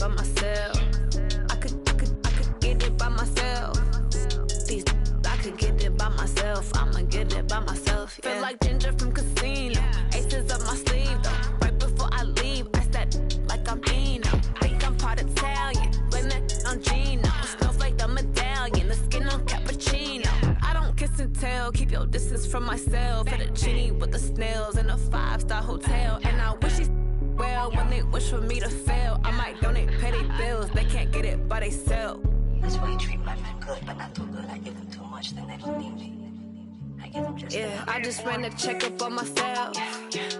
by myself. I could get it by myself. I could get it by myself. I'ma get it by myself. Yeah. Feel like Ginger from Casino. Aces up my sleeve though. Right before I leave, I said like I'm Dino. Think I'm part Italian. Blame that on Gino. Snowflake the medallion. The skin on cappuccino. I don't kiss and tell. Keep your distance from myself. At a genie with the snails in a 5-star hotel. And I wish he's well when they wish for me to fail. I might donate petty bills. They can't get it by themselves. That's why you treat my men good, but not too good. I give them too much, then they don't need me. I give them just yeah, I just ran a checkup on myself.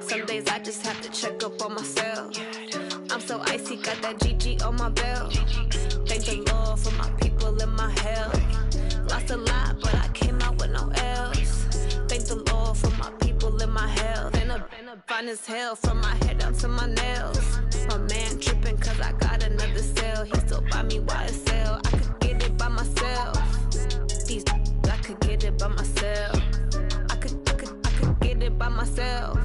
Some days I just have to check up on myself. I'm so icy, got that GG on my belt. Thank the Lord for my people in my health. Lost a lot, but I came out with no else. Thank the Lord for my people in my health. And a fine as hell from my head down to my nails. My man tripping cause I got another cell. He still buy me YSL. I could get it by myself. I could get it by myself. I could get it by myself.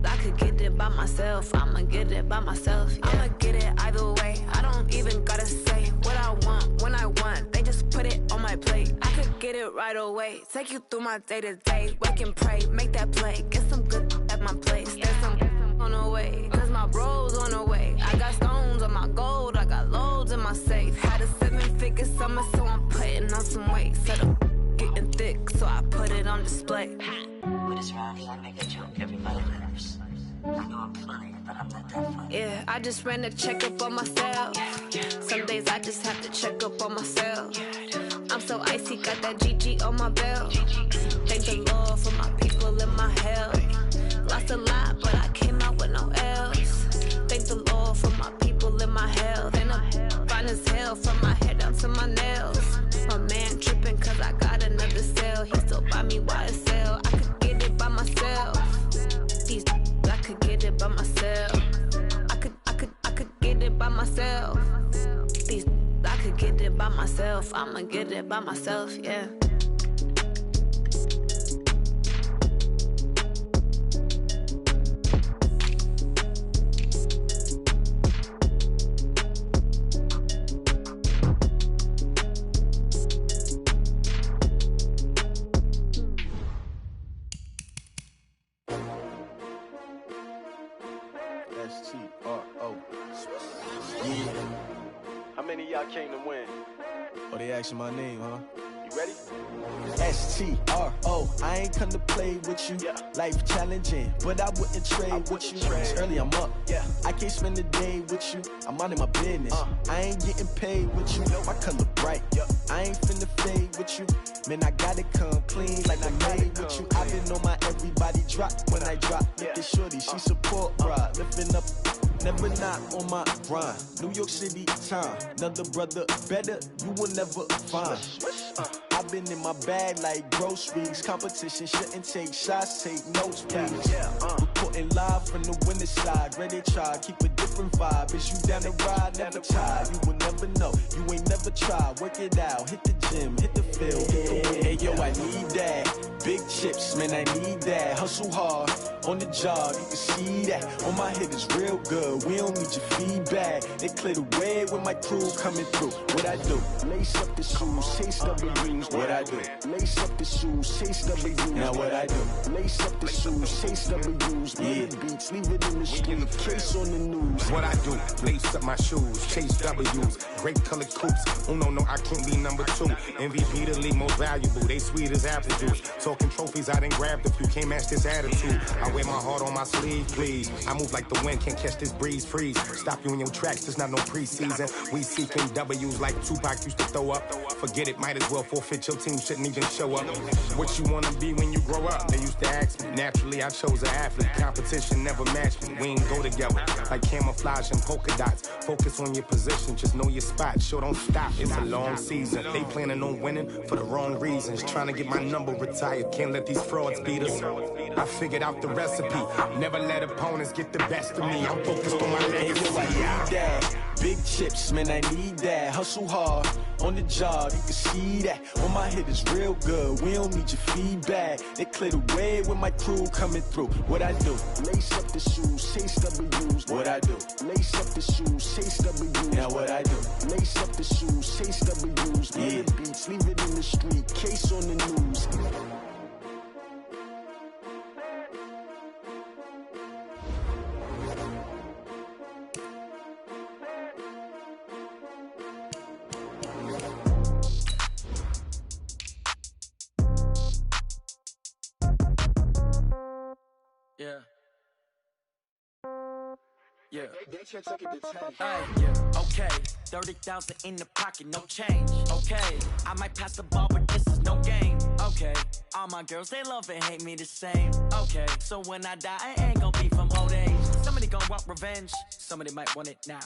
I could get it by myself. I'ma get it by myself. Yeah. I'ma get it either way. I don't even gotta say what I want when I want. They just put it on my plate. I could get it right away. Take you through my day to day. Wake and pray, make that play. Get some good at my place. There's some on the way. Cause my bro's on the way. I got stones on my gold. I got loads in my safe. Had a 7-figure summer, so I'm putting on some weight. Set up getting thick, so I put it on display. With this round here, I make a joke, everybody laughs. I know I'm funny, but I'm not that funny. Yeah, I just ran a checkup on myself. Some days I just have to check up on myself. I'm so icy, got that GG on my belt. Thank the Lord for my people in my health. Lost a lot, but I came out with no else. Thank the Lord for my people in my health. And I'm fine as hell from my head down to my nails. My man tripping cause I got another cell. He still buy me YSL. I could get it by myself. I could get it by myself. I could get it by myself. I could get it by myself. I'ma get it by myself, yeah. How many of y'all came to win? Oh, they asking my name, huh? You ready? STRO, I ain't come to play with you. Yeah. Life challenging, but I wouldn't trade with you. It's early, I'm up. Yeah. I can't spend the day with you. I'm minding my business. I ain't getting paid with you. My color bright. Yep. I ain't finna fade with you. Man, I gotta come clean like I made with you. I've been on my everybody drop when I drop. Look at shorty, she support ride. Lifting up, never not on my grind. New York City time, another brother better, you will never find. I've been in my bag like groceries. Competition shouldn't take shots, take notes, please. Reporting live from the winter side. Ready to try, keep a different vibe. Is you down the ride, never tired. You will never know, you ain't never tried. Work it out, hit the gym, hit the field. Hey yo, I need that. Big chips, man, I need that. Hustle hard, on the job, you can see that. On my head is real good, we don't need your feedback. They clear the way with my crew coming through. What I do? Lace up the shoes, chase W's. What I do? Lace up the shoes, chase W's. Now what I do? Lace up the shoes, chase W's. Yeah. Beats, leave it in the street, case on the news. What I do? Lace up my shoes, chase W's. Grape colored coops. Oh no, I can't be number 2. MVP the league most valuable. They sweet as apple juice. Talking trophies, I didn't grab the few. Can't match this attitude. I wear my heart on my sleeve, please. I move like the wind, can't catch this breeze, freeze. Stop you in your tracks, there's not no preseason. We seeking W's like Tupac used to throw up. Forget it, might as well forfeit, your team shouldn't even show up. What you wanna be when you grow up? They used to ask me. Naturally, I chose an athlete. Competition never matched me. We ain't go together. Like camouflage and polka dots. Focus on your position, just know your spot. Sure, don't stop, it's a long season. They planning on winning for the wrong reasons. Trying to get my number retired, can't let these frauds beat us. I figured out the recipe. Never let opponents get the best of me. I'm focused on my legacy. I need that. Big chips, man, I need that. Hustle hard on the job, you can see that. When my hit is real good, we don't need your feedback. They clear the way with my crew coming through. What I do? Lace up the shoes, chase W's. What I do? Lace up the shoes, chase W's. Now what I do? Lace up the shoes, chase W's. Yeah. Beats, leave it in the street, case on the news. Yeah. Okay. 30,000 in the pocket, no change. Okay. I might pass the ball, but this is no game. Okay. All my girls, they love and hate me the same. Okay. So when I die, I ain't gonna be from old age. Somebody gonna want revenge. Somebody might want it now.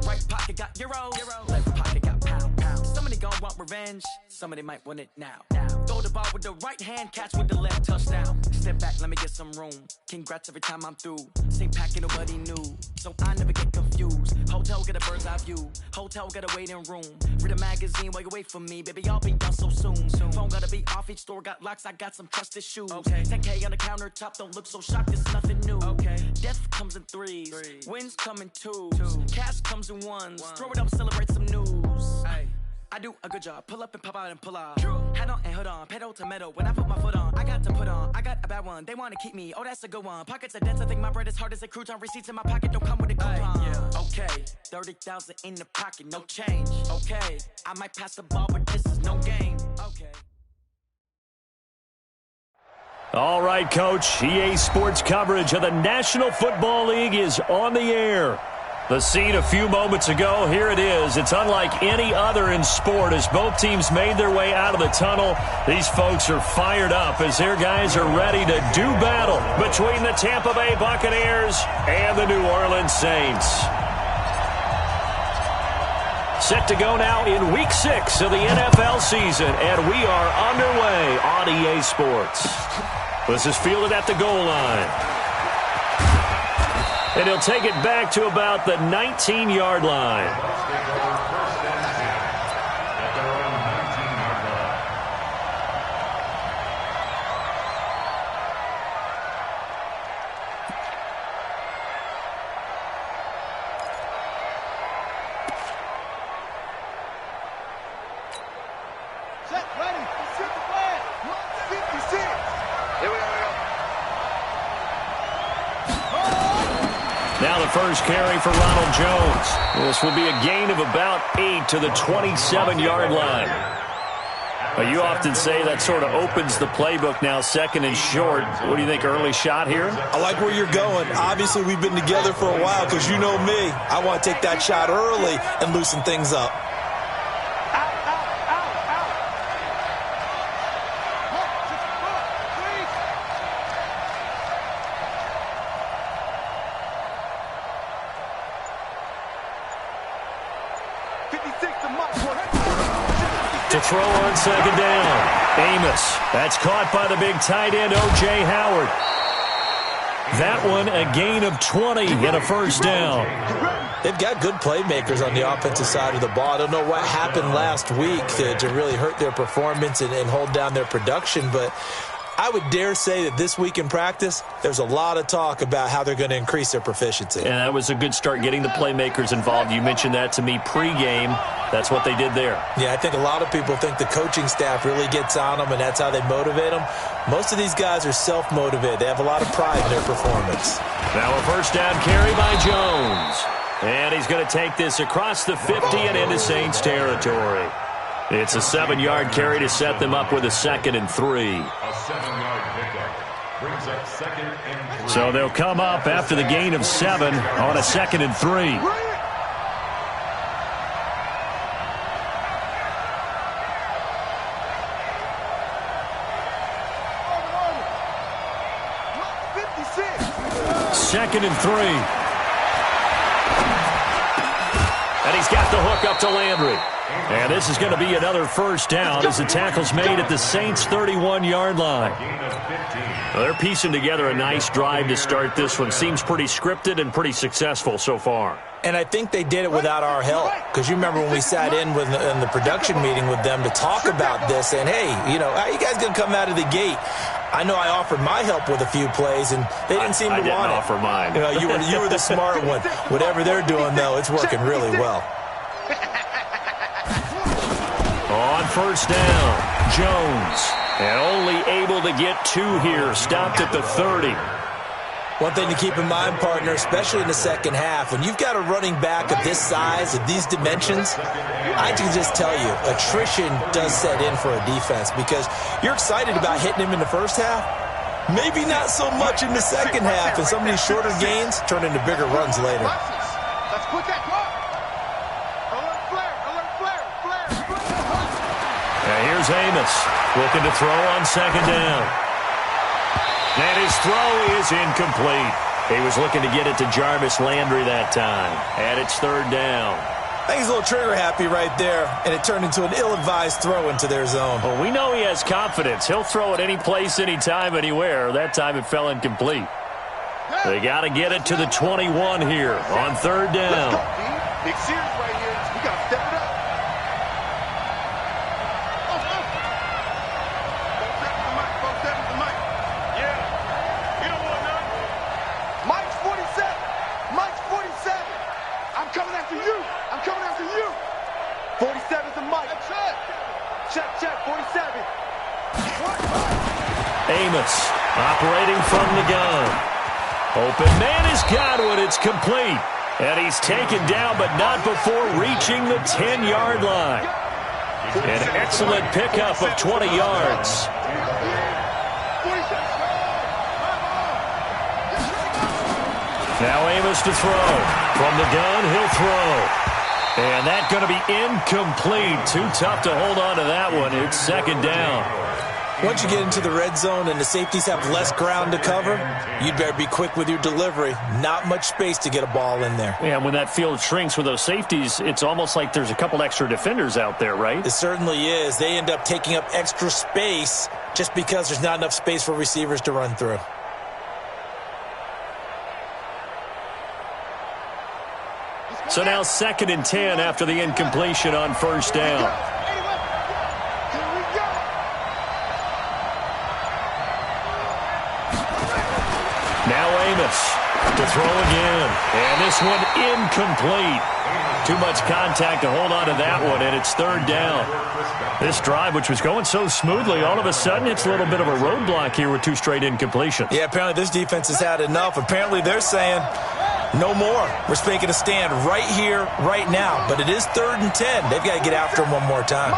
Right pocket got euros. Left pocket got pound. Somebody gonna want revenge. Somebody might want it now. Throw the ball with the right hand, catch with the left, touchdown. Step back, let me get some room. Congrats every time I'm through. Same packet, nobody knew. So I never get confused. Hotel get a bird's eye view. Hotel get a waiting room. Read a magazine while you wait for me. Baby, I'll be done so soon. Phone gotta be off, each store got locks. I got some trusted shoes. Okay. 10K on the countertop, don't look so shocked, it's nothing new. Okay. Death comes in threes. Wins come in twos. Cash comes in ones. Throw it up, celebrate some news. Ay. I do a good job, pull up and pop out and pull out. Head on and hood on, pedal to metal. When I put my foot on, I got to put on. I got a bad one, they wanna keep me, oh that's a good one. Pockets are dense, I think my bread is hard as a crouton. Receipts in my pocket don't come with a coupon. Okay, 30,000 in the pocket, no change. Okay, I might pass the ball, but this is no game. Okay. All right, Coach, EA Sports coverage of the National Football League is on the air. The scene a few moments ago, here it is. It's unlike any other in sport as both teams made their way out of the tunnel. These folks are fired up as their guys are ready to do battle between the Tampa Bay Buccaneers and the New Orleans Saints. Set to go now in Week 6 of the NFL season, and we are underway on EA Sports. This is fielded at the goal line. And he'll take it back to about the 19-yard line. Now the first carry for Ronald Jones. This will be a gain of about 8 to the 27-yard line. You often say that sort of opens the playbook now, second and short. What do you think, early shot here? I like where you're going. Obviously, we've been together for a while because you know me. I want to take that shot early and loosen things up. To throw on second down. Amos. That's caught by the big tight end, O.J. Howard. That one a gain of 20 and a first down. They've got good playmakers on the offensive side of the ball. I don't know what happened last week to really hurt their performance and hold down their production, but I would dare say that this week in practice, there's a lot of talk about how they're going to increase their proficiency. And that was a good start getting the playmakers involved. You mentioned that to me pregame. That's what they did there. Yeah, I think a lot of people think the coaching staff really gets on them, and that's how they motivate them. Most of these guys are self-motivated. They have a lot of pride in their performance. Now a first down carry by Jones. And he's going to take this across the 50 and into Saints territory. It's a 7-yard carry to set them up with a 2nd and 3. A 7-yard pickup brings up 2nd and 3. So they'll come up after the gain of 7 on a 2nd and 3. Second and 3. And he's got the hook up to Landry. And this is going to be another first down as the tackle's made at the Saints' 31-yard line. Well, they're piecing together a nice drive to start this one. Seems pretty scripted and pretty successful so far. And I think they did it without our help. Because you remember when we sat in the production meeting with them to talk about this. And, hey, how are you guys going to come out of the gate? I know I offered my help with a few plays, and they didn't seem to want it. I didn't offer mine. You were the smart one. Whatever they're doing, though, it's working really well. On first down, Jones. And only able to get 2 here. Stopped at the 30. One thing to keep in mind, partner, especially in the second half, when you've got a running back of this size, of these dimensions, I can just tell you, attrition does set in for a defense because you're excited about hitting him in the first half. Maybe not so much in the second half, and some of these shorter gains turn into bigger runs later. Let's put that clock. Alert flare. And here's Amos looking to throw on second down. And his throw is incomplete. He was looking to get it to Jarvis Landry that time. And it's third down. I think he's a little trigger happy right there, and it turned into an ill-advised throw into their zone. Well, we know he has confidence. He'll throw it any place, anytime, anywhere. That time it fell incomplete. They got to get it to the 21 here on third down. Let's go, B. Big series right here. We got to step it up. Mike's 47. I'm coming after you. 47's the Mike. Check, 47. Amos operating from the gun. Open man is Godwin. It's complete. And he's taken down, but not before reaching the 10-yard line. An excellent pickup of 20 yards. Now Amos to throw. From the gun, he'll throw. And that's going to be incomplete. Too tough to hold on to that one. It's second down. Once you get into the red zone and the safeties have less ground to cover, you'd better be quick with your delivery. Not much space to get a ball in there. Yeah, when that field shrinks with those safeties, it's almost like there's a couple extra defenders out there, right? It certainly is. They end up taking up extra space just because there's not enough space for receivers to run through. So now 2nd and 10 after the incompletion on first down. Now Amos to throw again. And this one incomplete. Too much contact to hold on to that one, and it's third down. This drive, which was going so smoothly, all of a sudden it's a little bit of a roadblock here with 2 straight incompletions. Yeah, apparently this defense has had enough. Apparently they're saying, no more. We're making a stand right here, right now. But it is 3rd and 10. They've got to get after him one more time.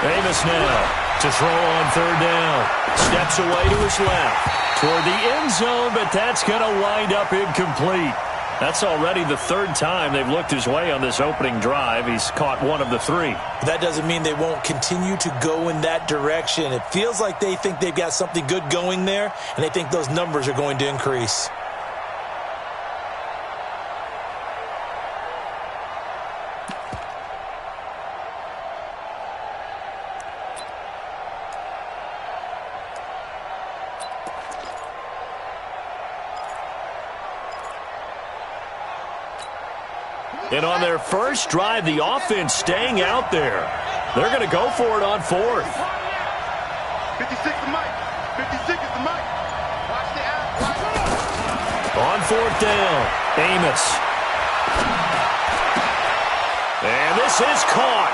Amos now to throw on third down. Steps away to his left toward the end zone, but that's going to wind up incomplete. That's already the 3rd time they've looked his way on this opening drive. He's caught 1 of the 3. But that doesn't mean they won't continue to go in that direction. It feels like they think they've got something good going there, and they think those numbers are going to increase. And on their first drive, the offense staying out there. They're going to go for it on 4th. 56 to Mike. 56 is the Mike. Watch the out. On 4th down, Amos. And this is caught.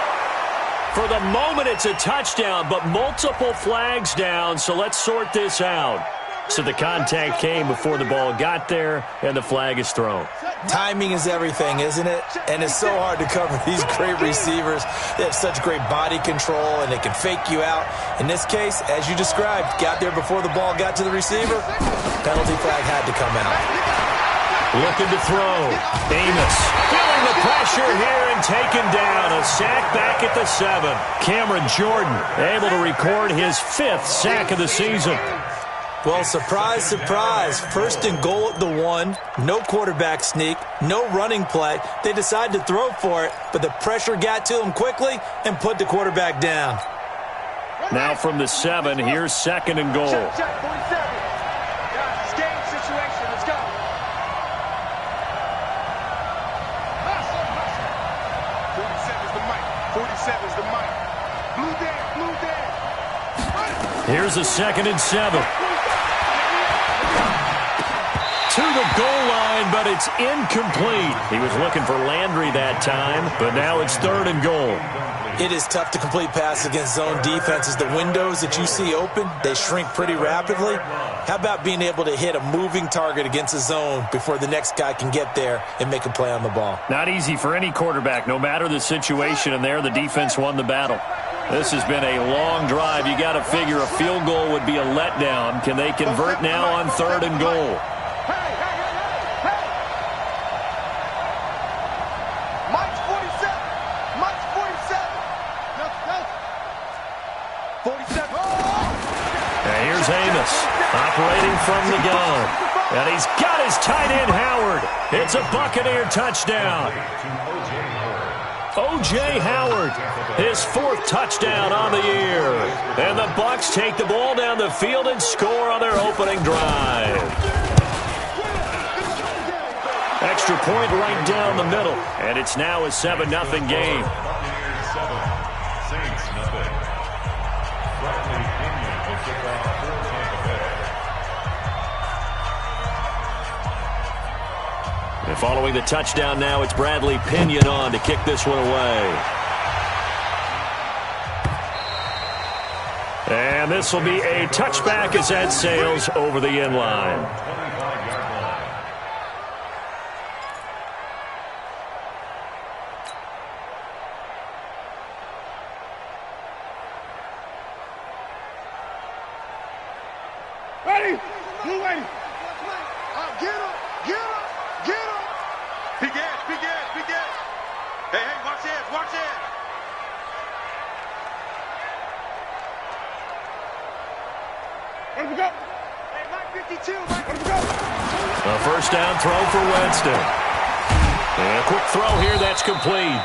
For the moment, it's a touchdown, but multiple flags down, so let's sort this out. So the contact came before the ball got there, and the flag is thrown. Timing is everything, isn't it? And it's so hard to cover these great receivers. They have such great body control, and they can fake you out. In this case, as you described, got there before the ball got to the receiver. Penalty flag had to come out. Looking to throw. Amos feeling the pressure here and taken down. A sack back at the 7. Cameron Jordan able to record his 5th sack of the season. Well, surprise, surprise. First and goal at the 1. No quarterback sneak. No running play. They decided to throw for it, but the pressure got to them quickly and put the quarterback down. Now from the 7, here's second and goal. Check, 47. Guys, it's game situation. Let's go. 47's the mic. 47's the mic. Blue Dan, blue Dan. Here's a second and 7. To the goal line, but it's incomplete. He was looking for Landry that time, but now it's third and goal. It is tough to complete passes against zone defenses. The windows that you see open, they shrink pretty rapidly. How about being able to hit a moving target against a zone before the next guy can get there and make a play on the ball? Not easy for any quarterback, no matter the situation, and there the defense won the battle. This has been a long drive. You got to figure a field goal would be a letdown. Can they convert now on third and goal? Mike's 47. Mike's 47. 47. And here's Amos operating from the gun. And he's got his tight end, Howard. It's a Buccaneer touchdown. O.J. Howard, his 4th touchdown on the year. And the Bucs take the ball down the field and score on their opening drive. Extra point right down the middle. And it's now a 7-0 game. Buccaneers 7, Saints nothing. Bradley Pinion will kick off for Tampa Bay. And following the touchdown now, it's Bradley Pinion on to kick this one away. And this will be a touchback as that sails over the end line. 25-yard line. Ready? Blue ready. Get him. Get him. Get him. Big ass, big ass, big ass. Hey, hey, watch this, watch this. Let him go. Hey, Mike 52, Mike, let him go. A first down throw for Winston. And a quick throw here, that's complete.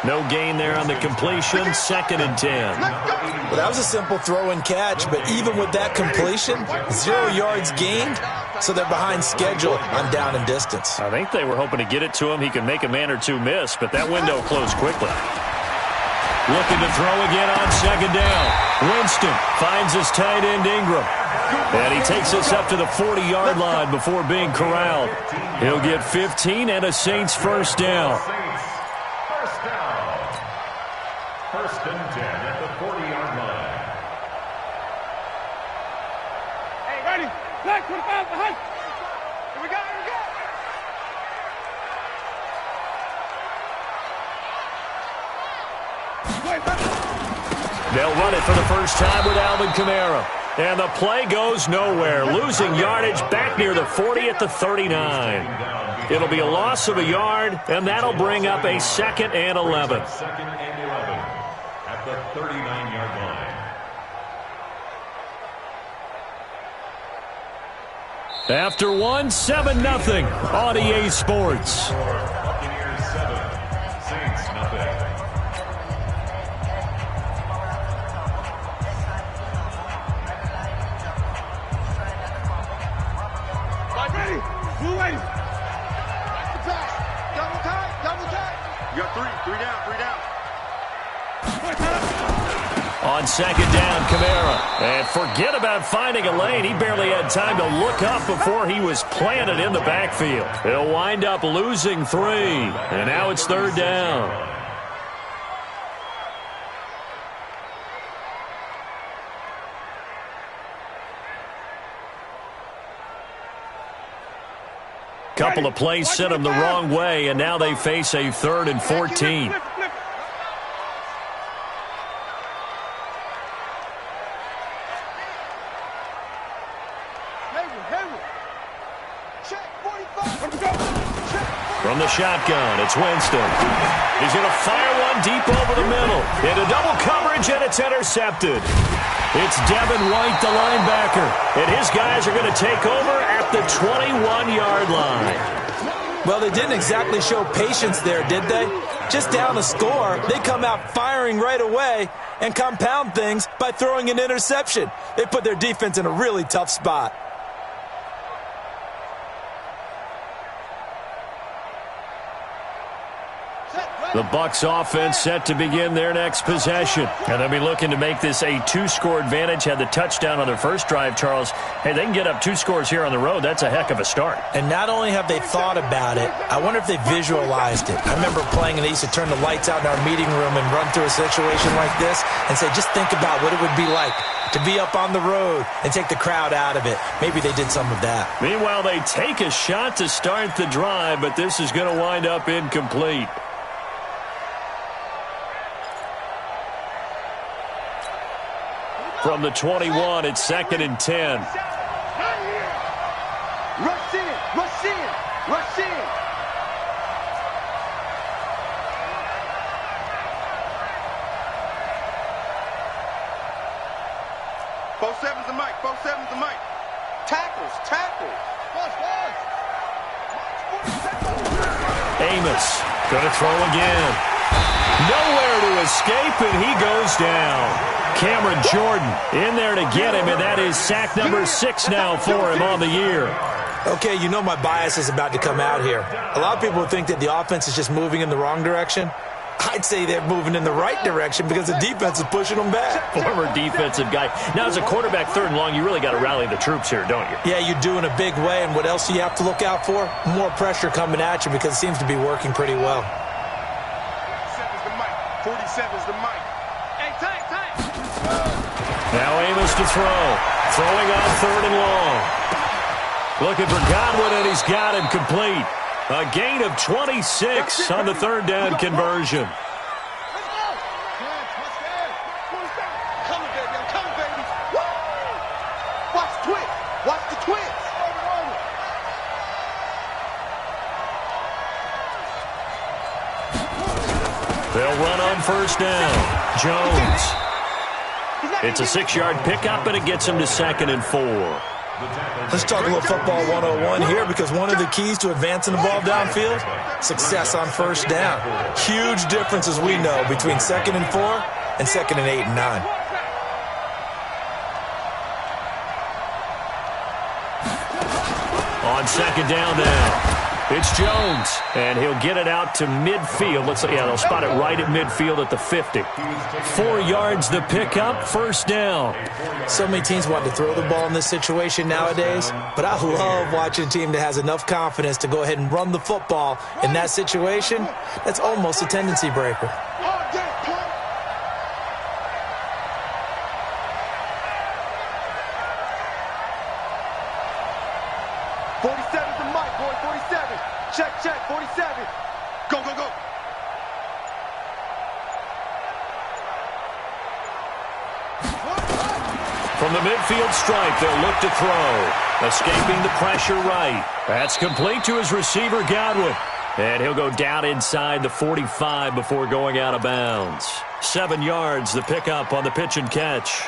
No gain there on the completion, 2nd and 10. Well, that was a simple throw and catch, but even with that completion, 0 yards gained, so they're behind schedule on down and distance. I think they were hoping to get it to him. He could make a man or two miss, but that window closed quickly. Looking to throw again on 2nd down. Winston finds his tight end Ingram. And he takes us up to the 40-yard line before being corralled. He'll get 15 and a Saints first down. First down. 1st and 10 at the 40-yard line. Hey, ready? Black 25 behind. Here we go, here we go. They'll run it for the first time with Alvin Kamara. And the play goes nowhere, losing yardage back near the 40 at the 39. It'll be a loss of a yard, and that'll bring up a 2nd and 11. 2nd and 11 at the 39-yard line. After one, 7-0 on EA Sports. Buccaneers 7, Saints nothing. Ready? Blue ready. Double tight, double tight. You got three down, 3 down. On 2nd down, Kamara. And forget about finding a lane. He barely had time to look up before he was planted in the backfield. He'll wind up losing 3. And now it's 3rd down. Couple of plays sent them the wrong way, and now they face a 3rd and 14. From the shotgun, it's Winston. He's going to fire one deep over the middle. Into double coverage, and it's intercepted. It's Devin White, the linebacker, and his guys are going to take over at the 21-yard line. Well, they didn't exactly show patience there, did they? Just down a score, they come out firing right away and compound things by throwing an interception. They put their defense in a really tough spot. The Bucs offense set to begin their next possession. And they'll be looking to make this a 2-score advantage. Had the touchdown on their first drive, Charles. Hey, they can get up 2 scores here on the road. That's a heck of a start. And not only have they thought about it, I wonder if they visualized it. I remember playing and they used to turn the lights out in our meeting room and run through a situation like this and say, just think about what it would be like to be up on the road and take the crowd out of it. Maybe they did some of that. Meanwhile, they take a shot to start the drive, but this is going to wind up incomplete. From the 21, it's 2nd and 10. Rush in, rush in, rush in. Four sevens the mic, 4-7's the mic. Tackles, tackles. Amos going to throw again. Nowhere to escape, and he goes down. Cameron Jordan in there to get him, and that is sack number 6 now for him on the year. Okay, you know my bias is about to come out here. A lot of people think that the offense is just moving in the wrong direction. I'd say they're moving in the right direction because the defense is pushing them back. Former defensive guy. Now, as a quarterback, 3rd and long, you really got to rally the troops here, don't you? Yeah, you do in a big way, and what else do you have to look out for? More pressure coming at you because it seems to be working pretty well. 47's the mic, 47's the mic. Hey, tank. Now Amos to throw. Throwing on 3rd and long. Looking for Godwin, and he's got him complete. A gain of 26 on the 3rd down conversion. Let's go. Coming, baby. I'm coming, baby. Woo! Watch the twins. Watch the twins. They'll run on 1st down. Jones. It's a 6-yard pickup, and it gets him to 2nd and 4. Let's talk a little football 101 here because one of the keys to advancing the ball downfield, success on 1st down. Huge difference, as we know, between 2nd and 4 and 2nd and 8 and 9. On 2nd down now. It's Jones, and he'll get it out to midfield. They'll spot it right at midfield at the 50. 4 yards the pickup, 1st down. So many teams want to throw the ball in this situation nowadays, but I love watching a team that has enough confidence to go ahead and run the football in that situation. That's almost a tendency breaker. 47's the mic, boy. 47. Check, 47. Go. From the midfield stripe, they'll look to throw. Escaping the pressure right. That's complete to his receiver, Godwin. And he'll go down inside the 45 before going out of bounds. 7 yards, the pickup on the pitch and catch.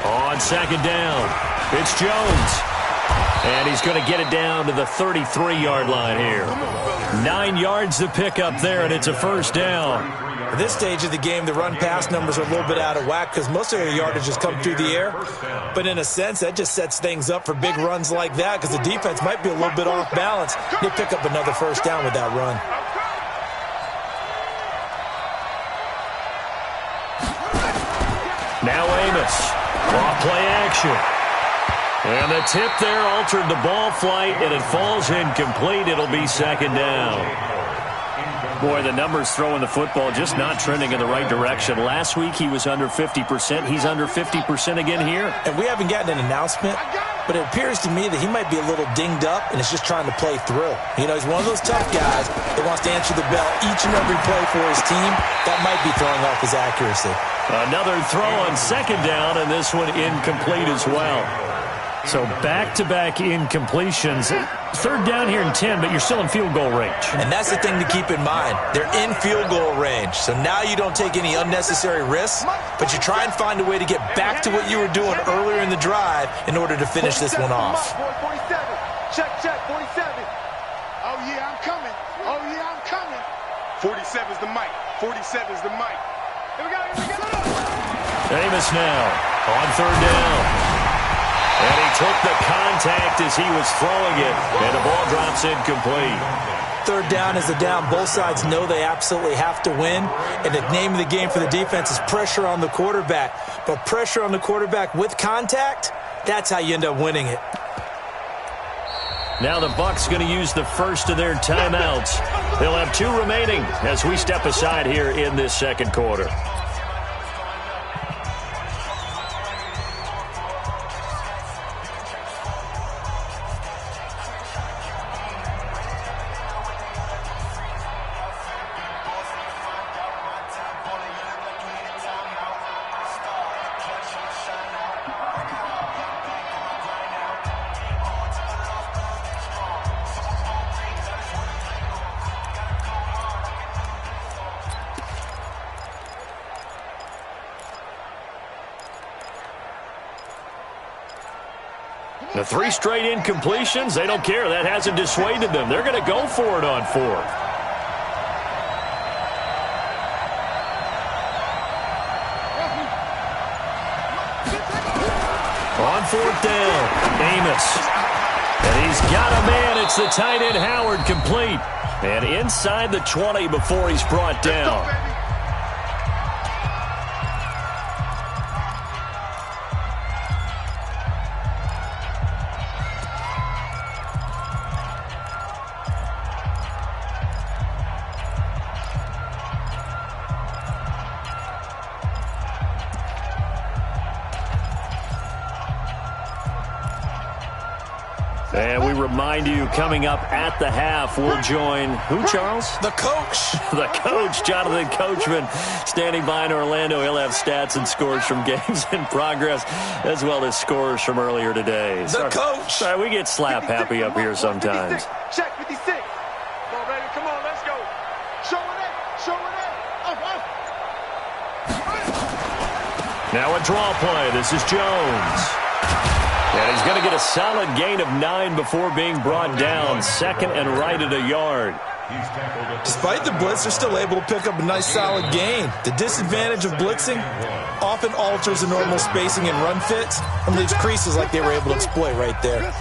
On 2nd down, it's Jones. And he's going to get it down to the 33-yard line here. 9 yards the pickup there, and it's a 1st down. At this stage of the game, the run-pass numbers are a little bit out of whack because most of their yardage has come through the air. But in a sense, that just sets things up for big runs like that because the defense might be a little bit off balance. They pick up another 1st down with that run. Now Amos. Off play action. And the tip there altered the ball flight, and it falls incomplete. It'll be 2nd down. Boy, the numbers throwing the football just not trending in the right direction. Last week he was under 50%. He's under 50% again here. And we haven't gotten an announcement, but it appears to me that he might be a little dinged up and is just trying to play through. You know, he's one of those tough guys that wants to answer the bell each and every play for his team. That might be throwing off his accuracy. Another throw on 2nd down, and this one incomplete as well. So back-to-back incompletions. Third down here and 10, but you're still in field goal range. And that's the thing to keep in mind. They're in field goal range. So now you don't take any unnecessary risks, but you try and find a way to get back to what you were doing earlier in the drive in order to finish this one off. 47. Check, 47. Oh, yeah, I'm coming. Oh, yeah, I'm coming. 47's the mic. 47's the mic. Here we go. Amos now on third down. And he took the contact as he was throwing it, and the ball drops incomplete. Third down is a down. Both sides know they absolutely have to win, and the name of the game for the defense is pressure on the quarterback. But pressure on the quarterback with contact, that's how you end up winning it. Now the Bucs going to use the first of their timeouts. They'll have 2 remaining as we step aside here in this second quarter. The 3 straight incompletions, they don't care. That hasn't dissuaded them. They're going to go for it on 4th. On 4th down, Amos. And he's got a man. It's the tight end Howard complete. And inside the 20 before he's brought down. And we remind you, coming up at the half, we'll join who, Charles? The coach. The coach, Jonathan Coachman, standing by in Orlando. He'll have stats and scores from games in progress, as well as scores from earlier today. The coach. Sorry, we get slap happy up here sometimes. Check 56. Come on, baby. Come on, let's go. Show it up. Show it up. Now a draw play. This is Jones. And he's going to get a solid gain of 9 before being brought down. Second and right at a yard. Despite the blitz, they're still able to pick up a nice solid gain. The disadvantage of blitzing often alters the normal spacing and run fits and leaves creases like they were able to exploit right there.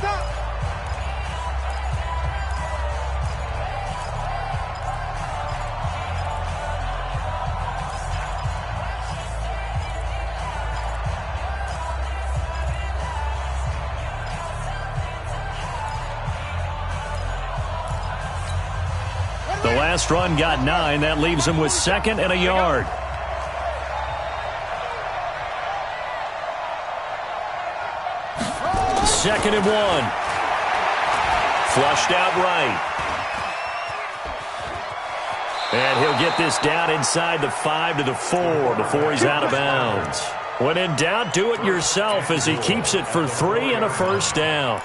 The last run got 9. That leaves him with second and a yard. Second and 1. Flushed out right. And he'll get this down inside the 5 to the 4 before he's out of bounds. When in doubt, do it yourself as he keeps it for 3 and a first down.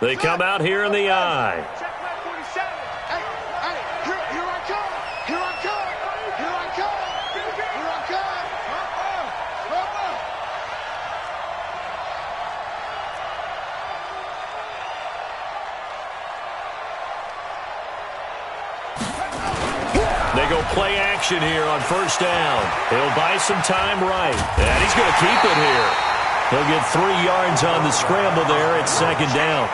They come out here in the eye. They go play action here on first down. He'll buy some time right. And he's going to keep it here. He'll get 3 yards on the scramble there at second down.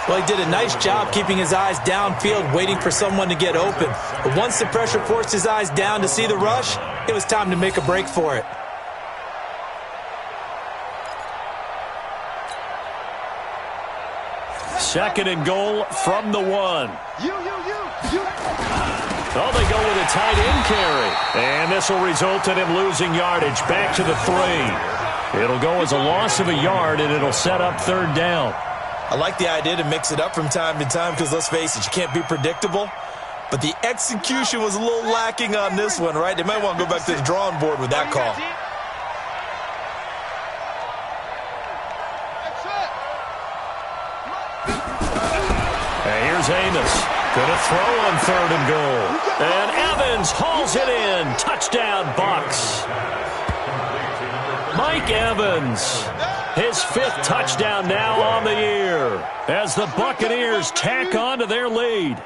Well, he did a nice job keeping his eyes downfield, waiting for someone to get open. But once the pressure forced his eyes down to see the rush, it was time to make a break for it. Second and goal from the 1. Oh, they go with a tight end carry. And this will result in him losing yardage back to the 3. It'll go as a loss of a yard, and it'll set up third down. I like the idea to mix it up from time to time because, let's face it, you can't be predictable. But the execution was a little lacking on this one, right? They might want to go back to the drawing board with that call. And here's Amos. Gonna throw on 3rd and goal. And Evans hauls it in. Touchdown, Bucs. Mike Evans, his 5th touchdown now on the year as the Buccaneers tack on to their lead.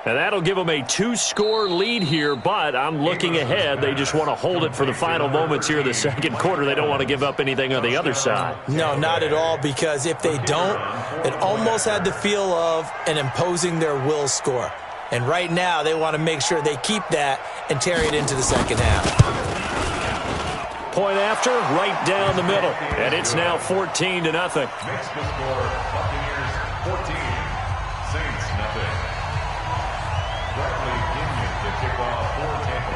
And that'll give them a 2-score lead here, but I'm looking ahead. They just want to hold it for the final moments here in the second quarter. They don't want to give up anything on the other side. No, not at all, because if they don't, it almost had the feel of an imposing their will score. And right now, they want to make sure they keep that and carry it into the second half. Point after, right down the middle. And it's now 14-0. Makes the score Buccaneers 14, Saints nothing.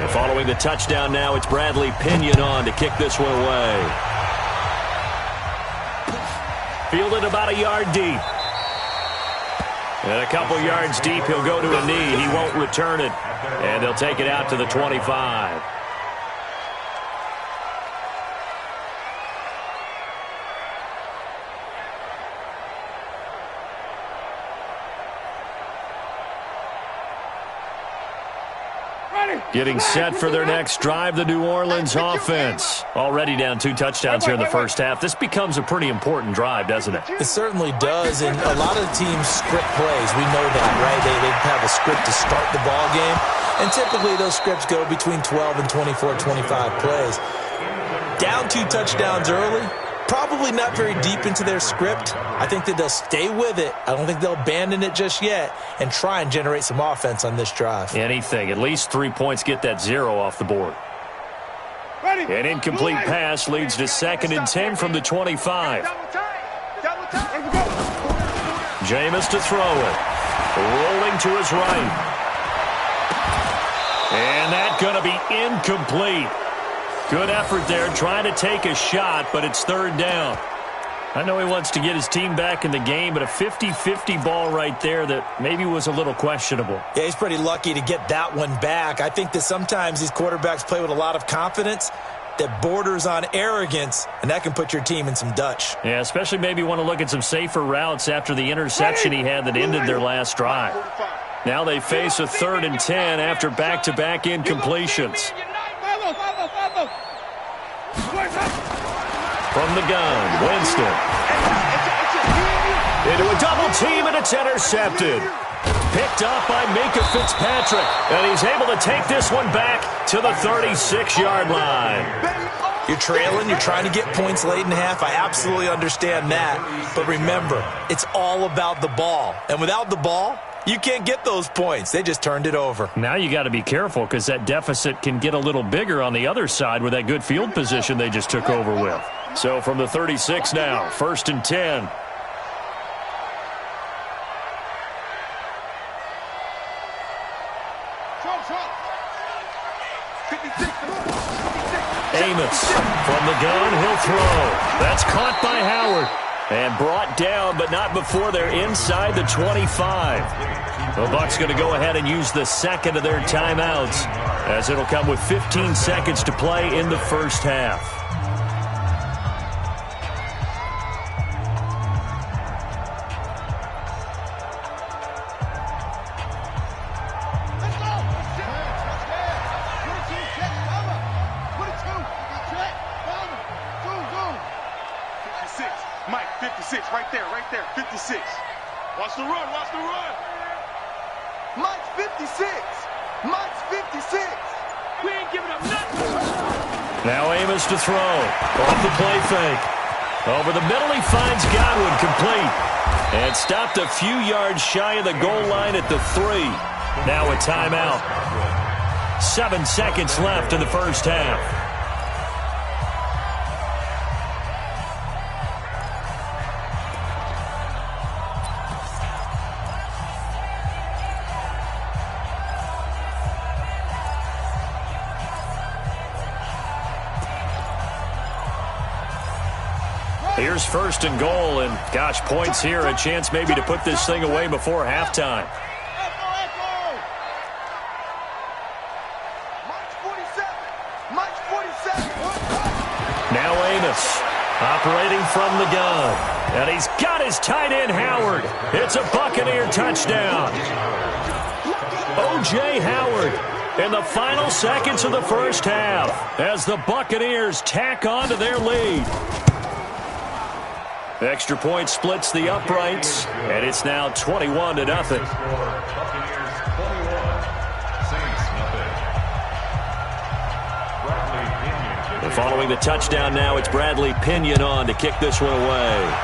And following the touchdown now, it's Bradley Pinion on to kick this one away. Fielded about a yard deep. And a couple yards deep, he'll go to a knee. He won't return it. And they'll take it out to the 25. Getting set for their next drive, the New Orleans offense. Already down 2 touchdowns here in the first half. This becomes a pretty important drive, doesn't it? It certainly does, and a lot of the teams script plays. We know that, right? They have a script to start the ball game, and typically those scripts go between 12 and 24, 25 plays. Down 2 touchdowns early, probably not very deep into their script. I think that they'll stay with it. I don't think they'll abandon it just yet and try and generate some offense on this drive. Anything. At least 3 points, get that 0 off the board. An incomplete pass leads to 2nd and 10 from the 25. Jameis to throw it. Rolling to his right. And that's going to be incomplete. Good effort there, trying to take a shot, but it's 3rd down. I know he wants to get his team back in the game, but a 50-50 ball right there that maybe was a little questionable. Yeah, he's pretty lucky to get that one back. I think that sometimes these quarterbacks play with a lot of confidence that borders on arrogance, and that can put your team in some Dutch. Yeah, especially maybe want to look at some safer routes after the interception he had that ended their last drive. Now they face a 3rd and 10 after back-to-back incompletions. From the gun, Winston. Into a double team, and it's intercepted. Picked up by Minka Fitzpatrick, and he's able to take this one back to the 36-yard line. You're trailing, you're trying to get points late in the half. I absolutely understand that. But remember, it's all about the ball. And without the ball, you can't get those points. They just turned it over. Now you got to be careful because that deficit can get a little bigger on the other side with that good field position they just took over with. So from the 36 now, 1st and 10. Amos from the gun, he'll throw. That's caught by Howard. And brought down, but not before they're inside the 25. The Bucs going to go ahead and use the 2nd of their timeouts, as it'll come with 15 seconds to play in the first half. Mike, 56, right there, 56. Watch the run, watch the run. Mike's 56. Mike's 56. We ain't giving up nothing. Now Amos to throw. Off the play fake. Over the middle, he finds Godwin complete. And stopped a few yards shy of the goal line at the 3. Now a timeout. 7 seconds left in the first half. Here's 1st and goal, and gosh, points here, a chance maybe to put this thing away before halftime. operating from the gun. And he's got his tight end, Howard. It's a Buccaneer touchdown. O.J. Howard in the final seconds of the first half as the Buccaneers tack on to their lead. Extra point splits the uprights, and it's now 21-0. And following the touchdown now, it's Bradley Pinion on to kick this one away.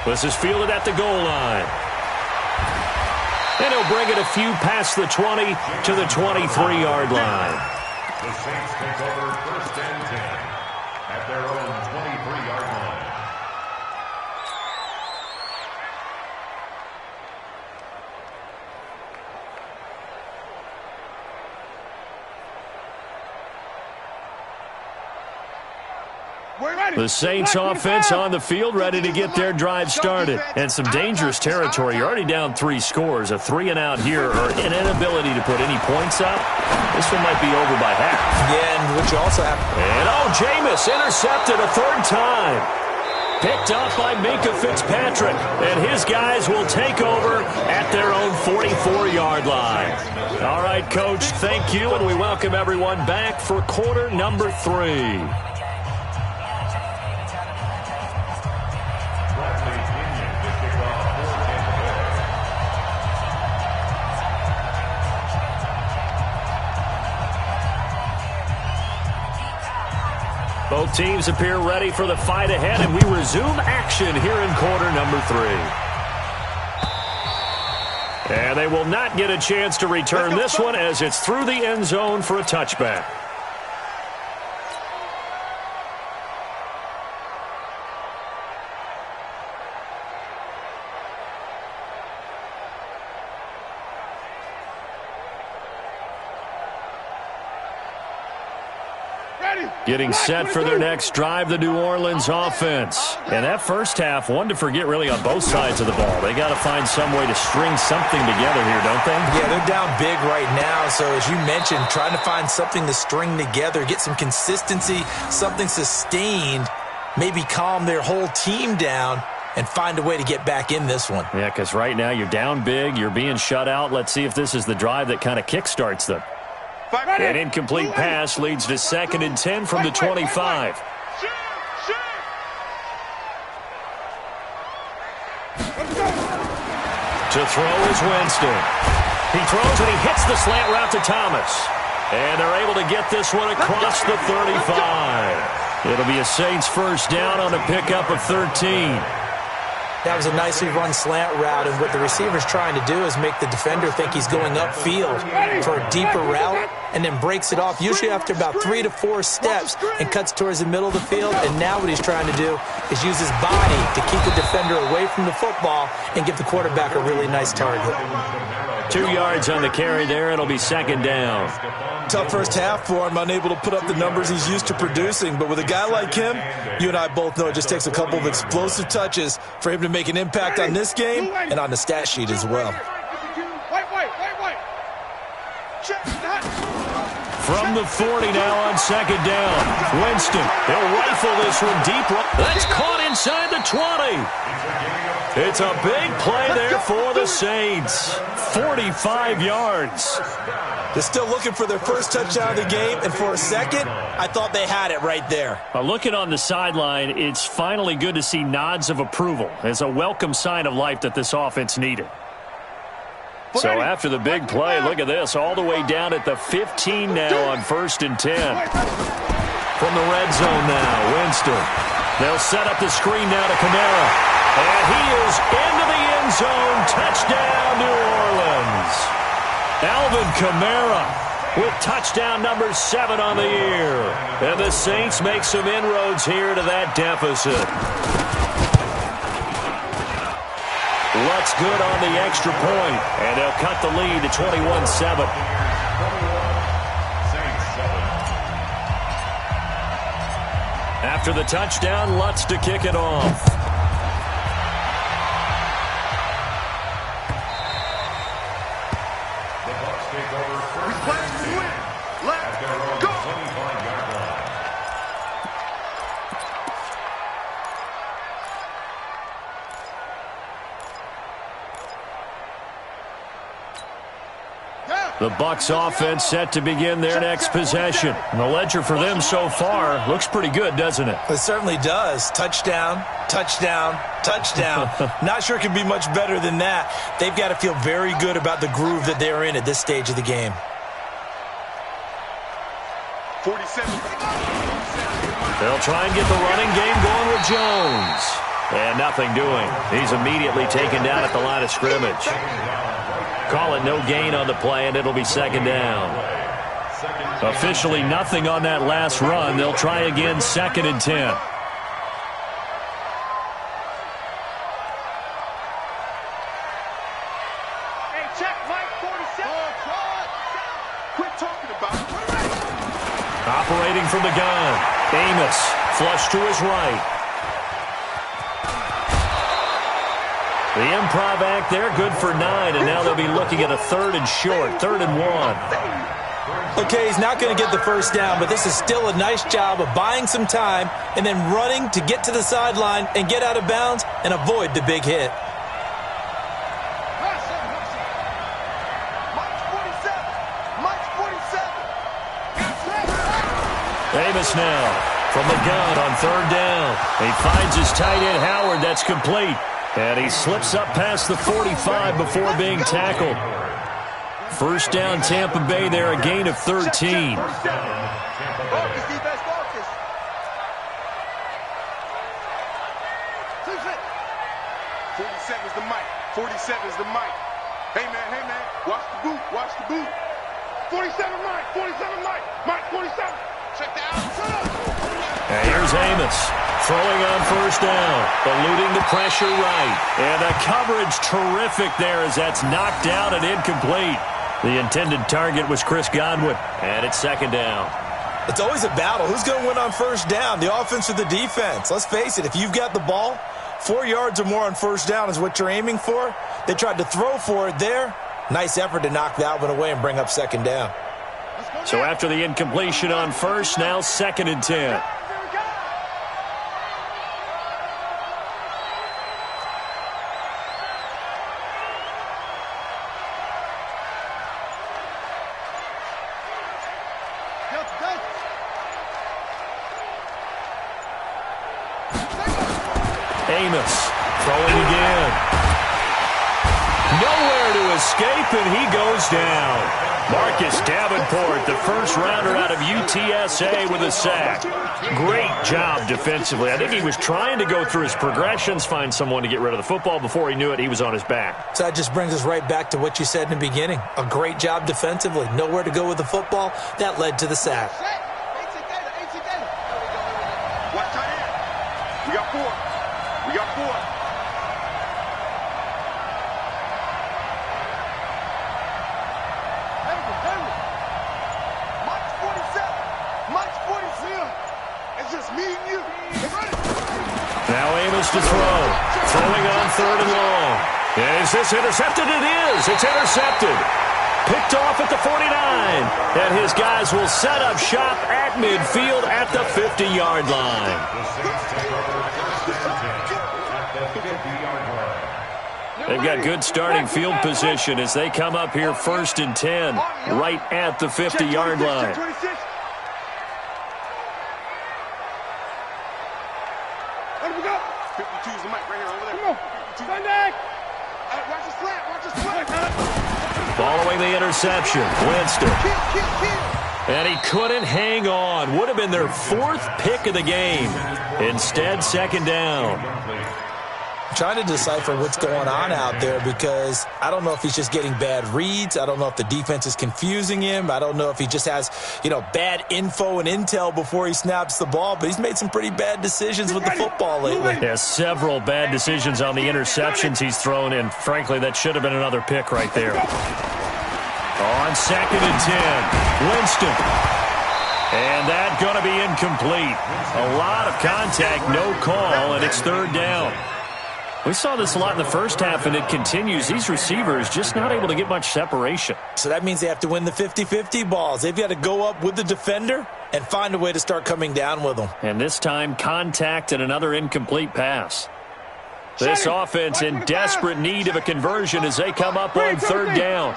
This is fielded at the goal line. And he'll bring it a few past the 20 to the 23-yard line. The Saints take over 1st and 10 at their own 23-yard line. The Saints offense on the field, ready to get their drive started. And some dangerous territory. You're already down 3 scores. A 3-and-out here, or an inability to put any points up. This one might be over by half. Yeah, and what you also have... And, Jameis intercepted a 3rd time. Picked up by Minkah Fitzpatrick. And his guys will take over at their own 44-yard line. All right, Coach, thank you, and we welcome everyone back for quarter number 3. Both teams appear ready for the fight ahead, and we resume action here in quarter number 3. And they will not get a chance to return this one as it's through the end zone for a touchback. Getting set for their next drive, the New Orleans offense. And that first half, one to forget really on both sides of the ball. They got to find some way to string something together here, don't they? Yeah, they're down big right now. So as you mentioned, trying to find something to string together, get some consistency, something sustained, maybe calm their whole team down and find a way to get back in this one. Yeah, because right now you're down big, you're being shut out. Let's see if this is the drive that kind of kickstarts them. An incomplete pass leads to 2nd and 10 from the 25. To throw is Winston. He throws and he hits the slant route to Thomas. And they're able to get this one across the 35. It'll be a Saints first down on a pickup of 13. That was a nicely run slant route, and what the receiver's trying to do is make the defender think he's going upfield for a deeper route, and then breaks it off, usually after about 3 to 4 steps, and cuts towards the middle of the field. And now what he's trying to do is use his body to keep the defender away from the football and give the quarterback a really nice target. 2 yards on the carry there. It'll be 2nd down. Tough first half for him, unable to put up the numbers he's used to producing. But with a guy like him, you and I both know it just takes a couple of explosive touches for him to make an impact on this game and on the stat sheet as well. From the 40 now on 2nd down. Winston, he'll rifle this one deep. That's caught inside the 20. It's a big play there for the Saints. 45 yards. They're still looking for their first touchdown of the game, and for a second, I thought they had it right there. Looking on the sideline, it's finally good to see nods of approval as a welcome sign of life that this offense needed. So after the big play, look at this, all the way down at the 15 now on 1st and 10. From the red zone now, Winston. They'll set up the screen now to Kamara. And he is into the end zone. Touchdown, New Orleans. Alvin Kamara with touchdown number 7 on the year. And the Saints make some inroads here to that deficit. Lutz good on the extra point, and they'll cut the lead to 21-7. After the touchdown, Lutz to kick it off. The Bucs offense set to begin their next possession. And the ledger for them so far looks pretty good, doesn't it? It certainly does. Touchdown, touchdown, touchdown. Not sure it can be much better than that. They've got to feel very good about the groove that they're in at this stage of the game. 47. They'll try and get the running game going with Jones. And nothing doing. He's immediately taken down at the line of scrimmage. Call it no gain on the play, and it'll be second down. Officially nothing on that last run. They'll try again, 2nd and 10. Hey, check, Mike, 47. Quit talking about it. Operating from the gun. Amos, flush to his right. The improv act there, good for 9, and now they'll be looking at a 3rd and short, 3rd and 1. Okay, he's not going to get the first down, but this is still a nice job of buying some time and then running to get to the sideline and get out of bounds and avoid the big hit. Amos now from the gun on 3rd down. He finds his tight end, Howard. That's complete. And he slips up past the 45 before being tackled. First down, Tampa Bay there, a gain of 13. 47 is the mic. 47 is the mic. Hey, man, watch the boot, watch the boot. 47 mic, 47 mic. Mike, 47. Check that out. And here's Amos. Throwing on first down, eluding the pressure right. And the coverage terrific there as that's knocked down and incomplete. The intended target was Chris Godwin, and it's 2nd down. It's always a battle. Who's going to win on first down, the offense or the defense? Let's face it, if you've got the ball, 4 yards or more on first down is what you're aiming for. They tried to throw for it there. Nice effort to knock that one away and bring up 2nd down. So after the incompletion on first, now 2nd and 10. Amos throwing again. Nowhere to escape, and he goes down. Marcus Davenport, the first rounder out of UTSA with a sack. Great job defensively. I think he was trying to go through his progressions, find someone to get rid of the football. Before he knew it, he was on his back. So that just brings us right back to what you said in the beginning. A great job defensively. Nowhere to go with the football. That led to the sack. Watch tight end. We got 4. We got 4. Now Amos to throw. Throwing on 3rd and long. Is this intercepted? It is. It's intercepted. Picked off at the 49. And his guys will set up shop at midfield at the 50-yard line. They've got good starting field position as they come up here 1st and 10, right at the 50-yard line. Following the interception, Winston. And he couldn't hang on. Would have been their 4th pick of the game. Instead, 2nd down. Trying to decipher what's going on out there because I don't know if he's just getting bad reads. I don't know if the defense is confusing him. I don't know if he just has, bad info and intel before he snaps the ball. But he's made some pretty bad decisions with the football lately. Yeah, several bad decisions on the interceptions he's thrown, and frankly, that should have been another pick right there. On 2nd and 10, Winston. And that's going to be incomplete. A lot of contact, no call, and it's 3rd down. We saw this a lot in the first half, and it continues. These receivers just not able to get much separation. So that means they have to win the 50-50 balls. They've got to go up with the defender and find a way to start coming down with them. And this time, contact and another incomplete pass. This offense in desperate need of a conversion as they come up on 3rd down.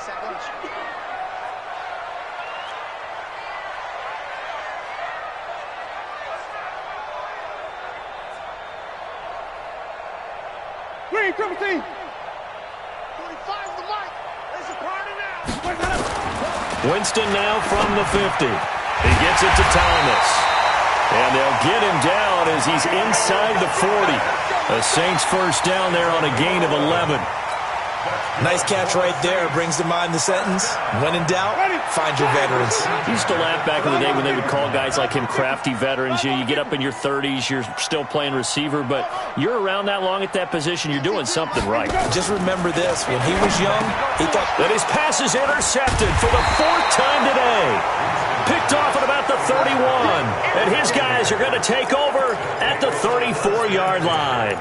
Green, triple team. 45 is the mic. There's a party now. Winston now from the 50. He gets it to Thomas. And they'll get him down as he's inside the 40. The Saints first down there on a gain of 11. Nice catch right there. Brings to mind the sentence, when in doubt, find your veterans. He used to laugh back in the day when they would call guys like him crafty veterans. You get up in your 30s, you're still playing receiver, but you're around that long at that position, you're doing something right. Just remember this, when he was young, he thought that his pass is intercepted for the 4th time today. Picked off at about the 31, and his guys are going to take over at the 34-yard line.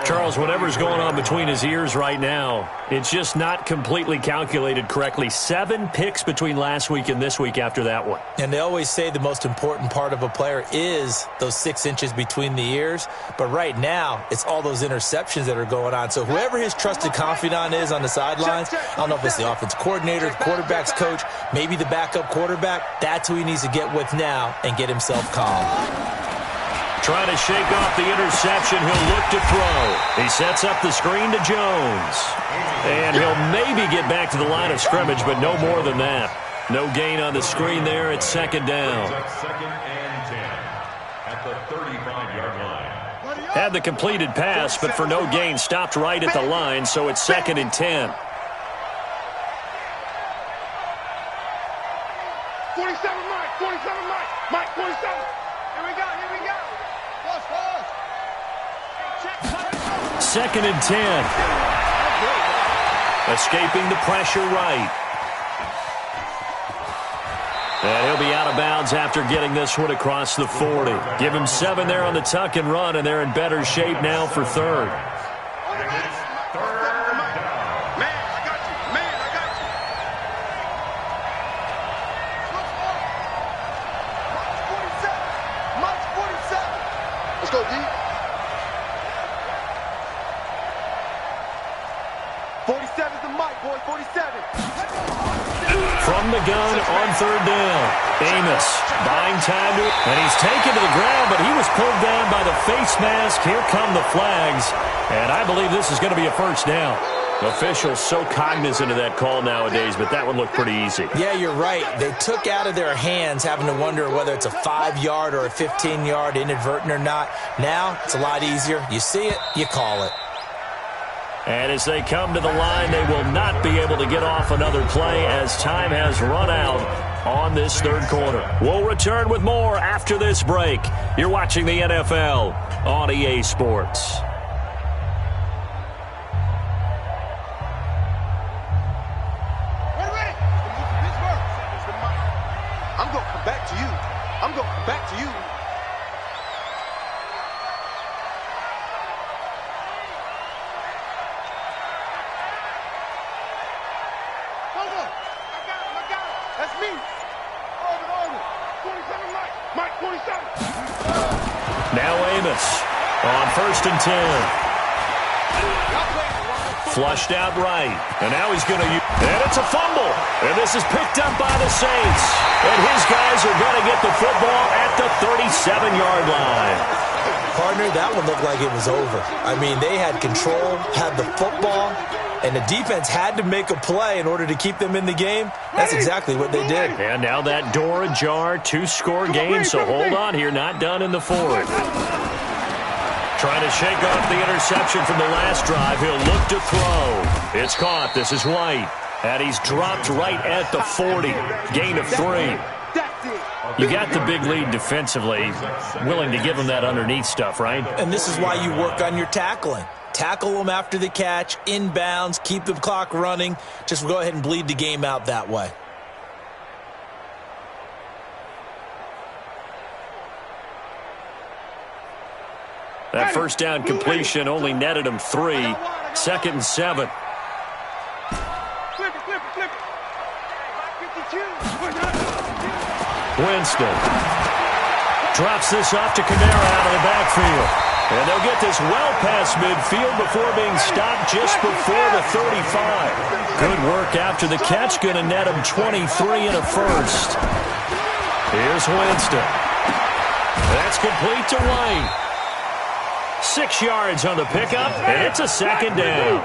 Charles, whatever's going on between his ears right now, it's just not completely calculated correctly. 7 picks between last week and this week after that one. And they always say the most important part of a player is those 6 inches between the ears. But right now, it's all those interceptions that are going on. So whoever his trusted confidant is on the sidelines, I don't know if it's the offense coordinator, the quarterback's coach, maybe the backup quarterback, that's who he needs to get with now and get himself calm. Trying to shake off the interception. He'll look to throw. He sets up the screen to Jones. And he'll maybe get back to the line of scrimmage, but no more than that. No gain on the screen there. It's 2nd down. 2nd and 10 at the 35-yard line. Had the completed pass, but for no gain, stopped right at the line, so it's 2nd and 10. 47 Mike, 47 Mike, Mike 47. Here we go, here we go. Pause. 2nd and 10. Escaping the pressure right. And he'll be out of bounds after getting this one across the 40. Give him 7 there on the tuck and run, and they're in better shape now for 3rd. Let's go, D. 47's the mic, boy, 47. From the gun on 3rd down. Amos buying time to it. And he's taken to the ground, but he was pulled down by the face mask. Here come the flags. And I believe this is going to be a 1st down. Officials so cognizant of that call nowadays, but that one looked pretty easy. Yeah, you're right. They took out of their hands having to wonder whether it's a 5-yard or a 15-yard inadvertent or not. Now, it's a lot easier. You see it, you call it. And as they come to the line, they will not be able to get off another play as time has run out on this 3rd quarter. We'll return with more after this break. You're watching the NFL on EA Sports. I'm going to come back to you. I'm going to come back to you. Hold on. I got him. That's me. Over. 47 Mike 47. Now Amos on 1st and 10. Flushed out right. And now he's going to use... And it's a fumble. And this is picked up by the Saints. And his guys are going to get the football at the 37-yard line. Partner, that one looked like it was over. I mean, they had control, had the football, and the defense had to make a play in order to keep them in the game. That's exactly what they did. And now that door ajar, 2-score game, so hold on here, not done in the 4th. Trying to shake off the interception from the last drive. He'll look to throw. It's caught. This is White. And he's dropped right at the 40. Gain of 3. You got the big lead defensively. Willing to give him that underneath stuff, right? And this is why you work on your tackling. Tackle them after the catch, inbounds, keep the clock running. Just go ahead and bleed the game out that way. That 1st down completion only netted him 3. 2nd and 7. Flip it. Winston drops this off to Kamara out of the backfield. And they'll get this well past midfield before being stopped just before the 35. Good work after the catch. Going to net him 23 and a 1st. Here's Winston. That's complete to White. 6 yards on the pickup, and it's a second down.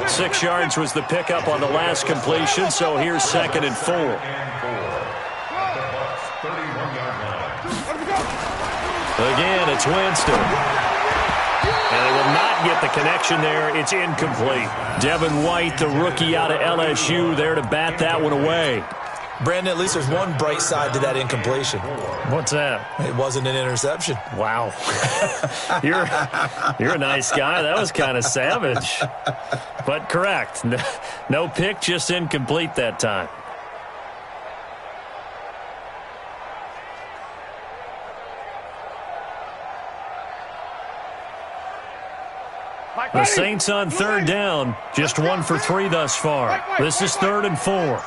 6 yards was the pickup on the last completion, so here's 2nd and 4. Again, it's Winston. And they will not get the connection there. It's incomplete. Devin White, the rookie out of LSU, there to bat that one away. Brandon, at least there's one bright side to that incompletion. What's that? It wasn't an interception. Wow. You're a nice guy. That was kind of savage. But correct. No pick, just incomplete that time. The Saints on 3rd down, just 1 for 3 thus far. This is 3rd and 4.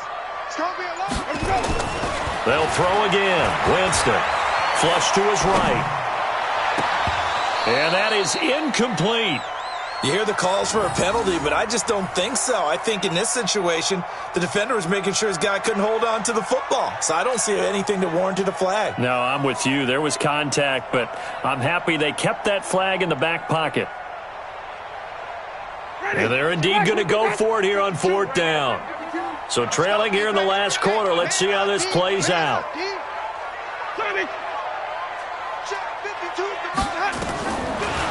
They'll throw again. Winston, flush to his right. And that is incomplete. You hear the calls for a penalty, but I just don't think so. I think in this situation, the defender was making sure his guy couldn't hold on to the football. So I don't see anything that warranted a flag. No, I'm with you. There was contact, but I'm happy they kept that flag in the back pocket. And they're indeed going to go for it here on 4th down. So trailing here in the last quarter. Let's see how this plays out.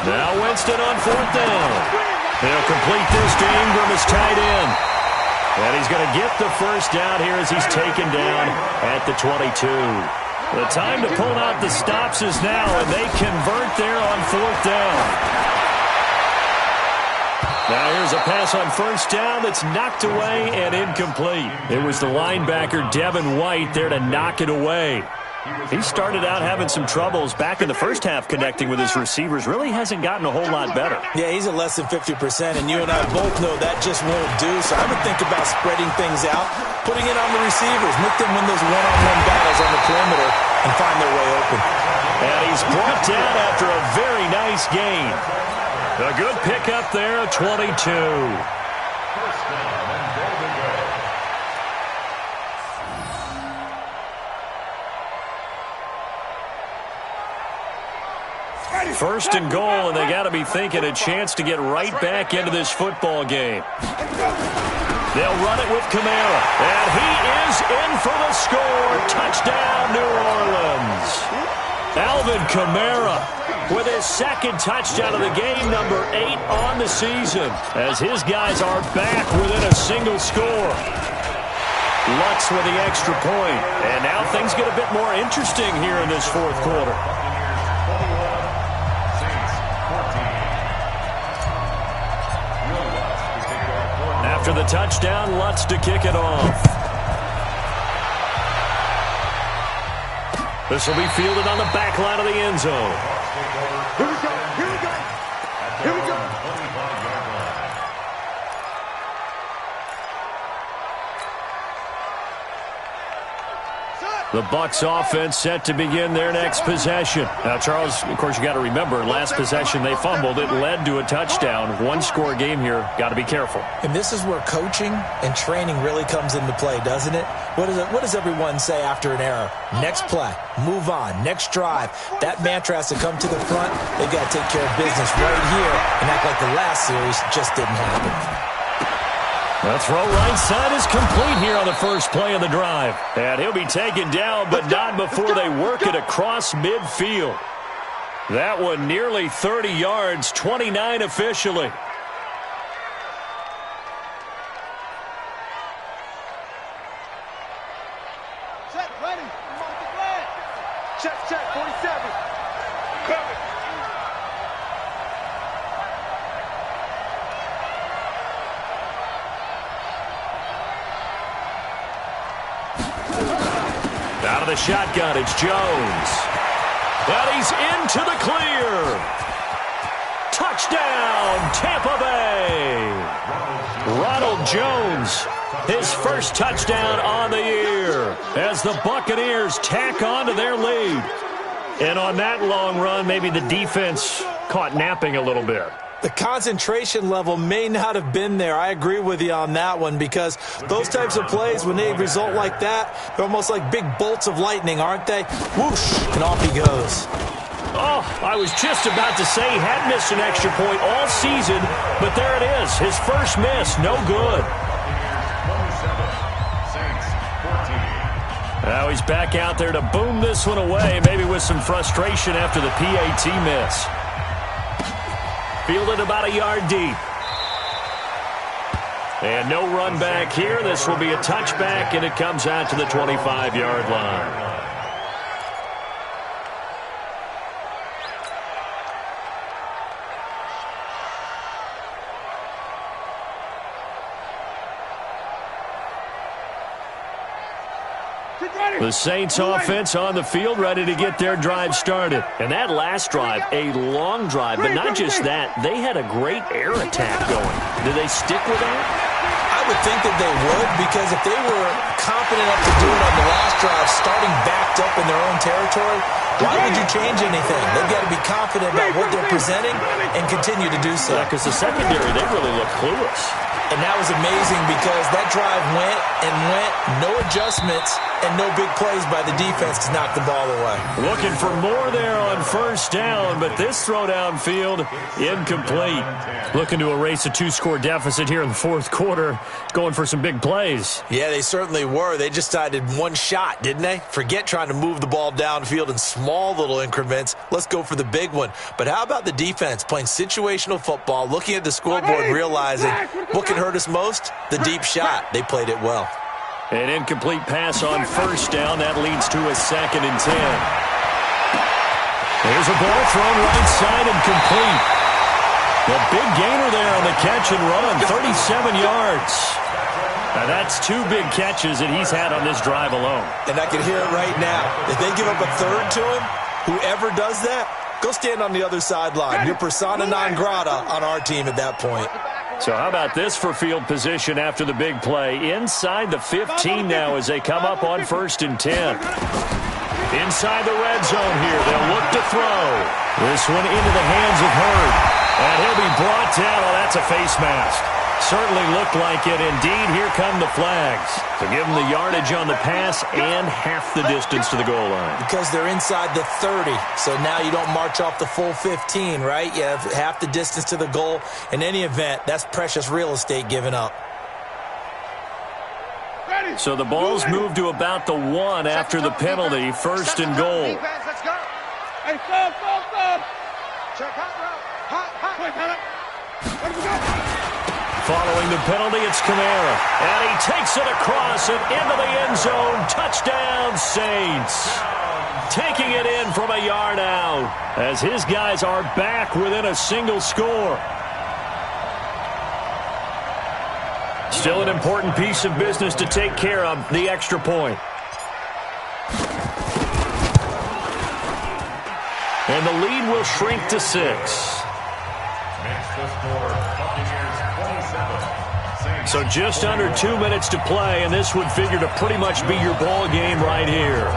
Now Winston on 4th down. He'll complete this to Ingram as tight end. And he's going to get the first down here as he's taken down at the 22. The time to pull out the stops is now, and they convert there on 4th down. Now here's a pass on 1st down that's knocked away and incomplete. It was the linebacker Devin White there to knock it away. He started out having some troubles back in the first half connecting with his receivers. Really hasn't gotten a whole lot better. Yeah, he's at less than 50%, and you and I both know that just won't do. So I would think about spreading things out, putting it on the receivers, make them win those one-on-one battles on the perimeter and find their way open. And he's brought down after a very nice gain. A good pickup there, 22. First and goal, and they got to be thinking a chance to get right back into this football game. They'll run it with Kamara, and he is in for the score. Touchdown, New Orleans. Alvin Kamara with his 2nd touchdown of the game, number 8 on the season, as his guys are back within a single score. Lutz with the extra point, and now things get a bit more interesting here in this 4th quarter. After the touchdown, Lutz to kick it off. This will be fielded on the back line of the end zone. Here we go. Here we go. Here we go. The Bucs offense set to begin their next possession. Now, Charles, of course, you got to remember, last possession they fumbled. It led to a touchdown. 1-score game here. Got to be careful. And this is where coaching and training really comes into play, doesn't it? What does everyone say after an error? Next play, move on, next drive. That mantra has to come to the front. They've got to take care of business right here and act like the last series just didn't happen. The throw right side is complete here on the first play of the drive. And he'll be taken down, but not before they work it across midfield. That one nearly 30 yards, 29 officially. Check, ready. Check, 47. Coming. Out of the shotgun, it's Jones. And he's into the clear. Touchdown, Tampa Bay. Ronald Jones, his first touchdown on the year as the Buccaneers tack on to their lead. And on that long run, maybe the defense caught napping a little bit. The concentration level may not have been there. I agree with you on that one, because those types of plays, when they result like that, they're almost like big bolts of lightning, aren't they? Whoosh, and off he goes. Oh, I was just about to say he had missed an extra point all season, but there it is. His first miss, no good. Now he's back out there to boom this one away, maybe with some frustration after the PAT miss. Fielded about a yard deep. And no run back here. This will be a touchback, and it comes out to the 25-yard line. The Saints offense on the field, ready to get their drive started. And that last drive, a long drive, but not just that. They had a great air attack going. Do they stick with that? I would think that they would, because if they were confident enough to do it on the last drive, starting backed up in their own territory, why would you change anything? They've got to be confident about what they're presenting and continue to do so. Yeah, because the secondary, they really look clueless. And that was amazing because that drive went and went, no adjustments, and no big plays by the defense to knock the ball away. Looking for more there on first down, but this throw downfield, incomplete. Looking to erase a 2-score deficit here in the fourth quarter, going for some big plays. Yeah, they certainly were. They just decided one shot, didn't they? Forget trying to move the ball downfield in small little increments. Let's go for the big one. But how about the defense playing situational football, looking at the scoreboard and realizing what can hurt us most? The deep shot. They played it well. An incomplete pass on first down. That leads to a 2nd and 10. There's a ball thrown right side and complete. The big gainer there on the catch and run, 37 yards. Now that's 2 big catches that he's had on this drive alone. And I can hear it right now. If they give up a third to him, whoever does that, go stand on the other sideline. You're persona non grata on our team at that point. So how about this for field position after the big play? Inside the 15 now as they come up on 1st and 10. Inside the red zone here. They'll look to throw. This one into the hands of Hurd. And he'll be brought down. Oh, that's a face mask. Certainly looked like it. Indeed, here come the flags to give them the yardage on the pass and half the distance to the goal line. Because they're inside the 30, so now you don't march off the full 15, right? You have half the distance to the goal. In any event, that's precious real estate given up. So the ball's moved to about the 1 after the penalty. 1st and goal. Let's go. Hey, go. Check hot route. Hot. Following the penalty, it's Kamara. And he takes it across and into the end zone. Touchdown, Saints. Taking it in from a yard out as his guys are back within a single score. Still an important piece of business to take care of, the extra point. And the lead will shrink to 6. Makes the score Buccaneers 27. So just under 2 minutes to play, and this would figure to pretty much be your ball game right here.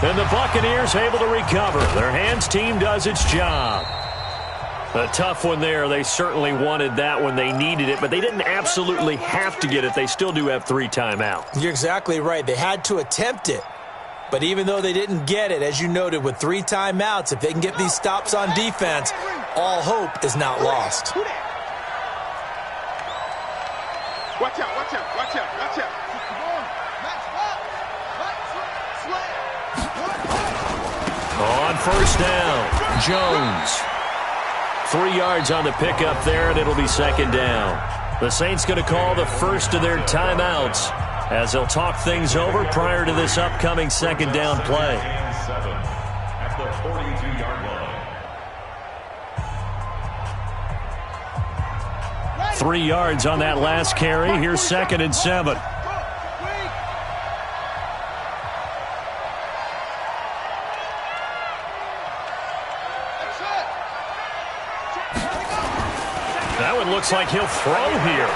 And the Buccaneers able to recover. Their hands team does its job. A tough one there. They certainly wanted that when they needed it, but they didn't absolutely have to get it. They still do have 3 timeouts. You're exactly right. They had to attempt it. But even though they didn't get it, as you noted, with 3 timeouts, if they can get these stops on defense, all hope is not lost. Watch out. On first down, Jones. 3 yards on the pickup there, and it'll be 2nd down. The Saints going to call the first of their timeouts as they'll talk things over prior to this upcoming 2nd down play. At the 42-yard line. 3 yards on that last carry. Here's 2nd and 7. That one looks like he'll throw here.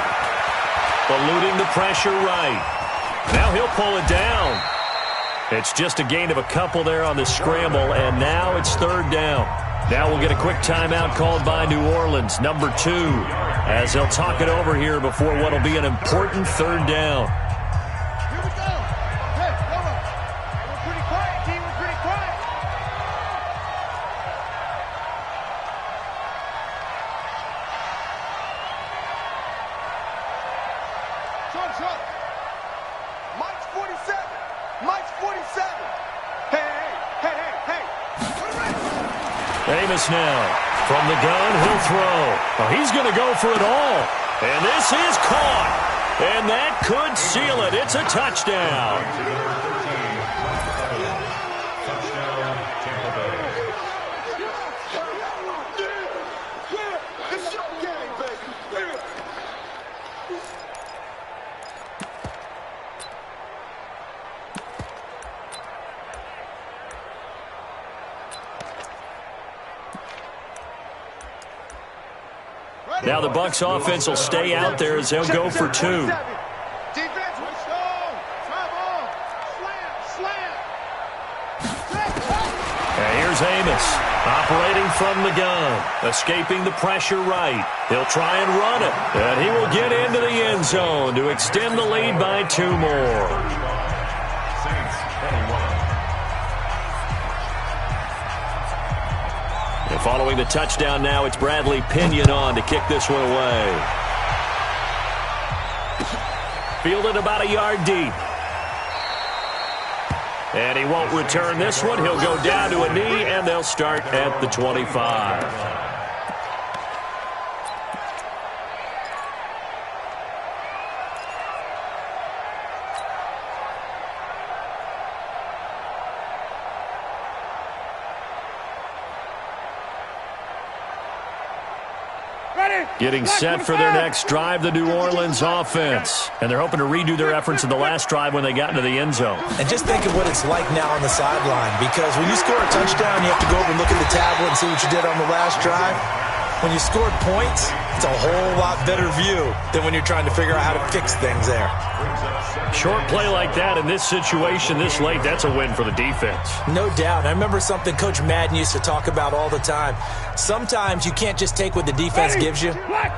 Eluding the pressure right. Now he'll pull it down. It's just a gain of a couple there on the scramble, and now it's 3rd down. Now we'll get a quick timeout called by New Orleans, number 2, as they'll talk it over here before what will be an important third down. Here we go. Hey, hold on. We're pretty quiet, team. We're pretty quiet. Short. Mike's 47. Mike's 47. Hey. Amos now. From the gun, he'll throw. Oh, he's going to go for it all. And this is caught. And that could seal it. It's a touchdown. Touchdown, Tampa Bay. It's your game, baby. Now the Bucs offense will stay out there as they'll go for 2. Defense, let's go. Travel. Slam. And here's Amos, operating from the gun, escaping the pressure right. He'll try and run it, and he will get into the end zone to extend the lead by 2 more. Saints 21. And following the touchdown now, it's Bradley Pinion on to kick this one away. Fielded about a yard deep. And he won't return this one. He'll go down to a knee, and they'll start at the 25. Getting set for their next drive, the New Orleans offense. And they're hoping to redo their efforts in the last drive when they got into the end zone. And just think of what it's like now on the sideline, because when you score a touchdown, you have to go over and look at the tablet and see what you did on the last drive. When you scored points, it's a whole lot better view than when you're trying to figure out how to fix things there. Short play like that in this situation this late, that's a win for the defense. No doubt. I remember something Coach Madden used to talk about all the time. Sometimes you can't just take what the defense gives you.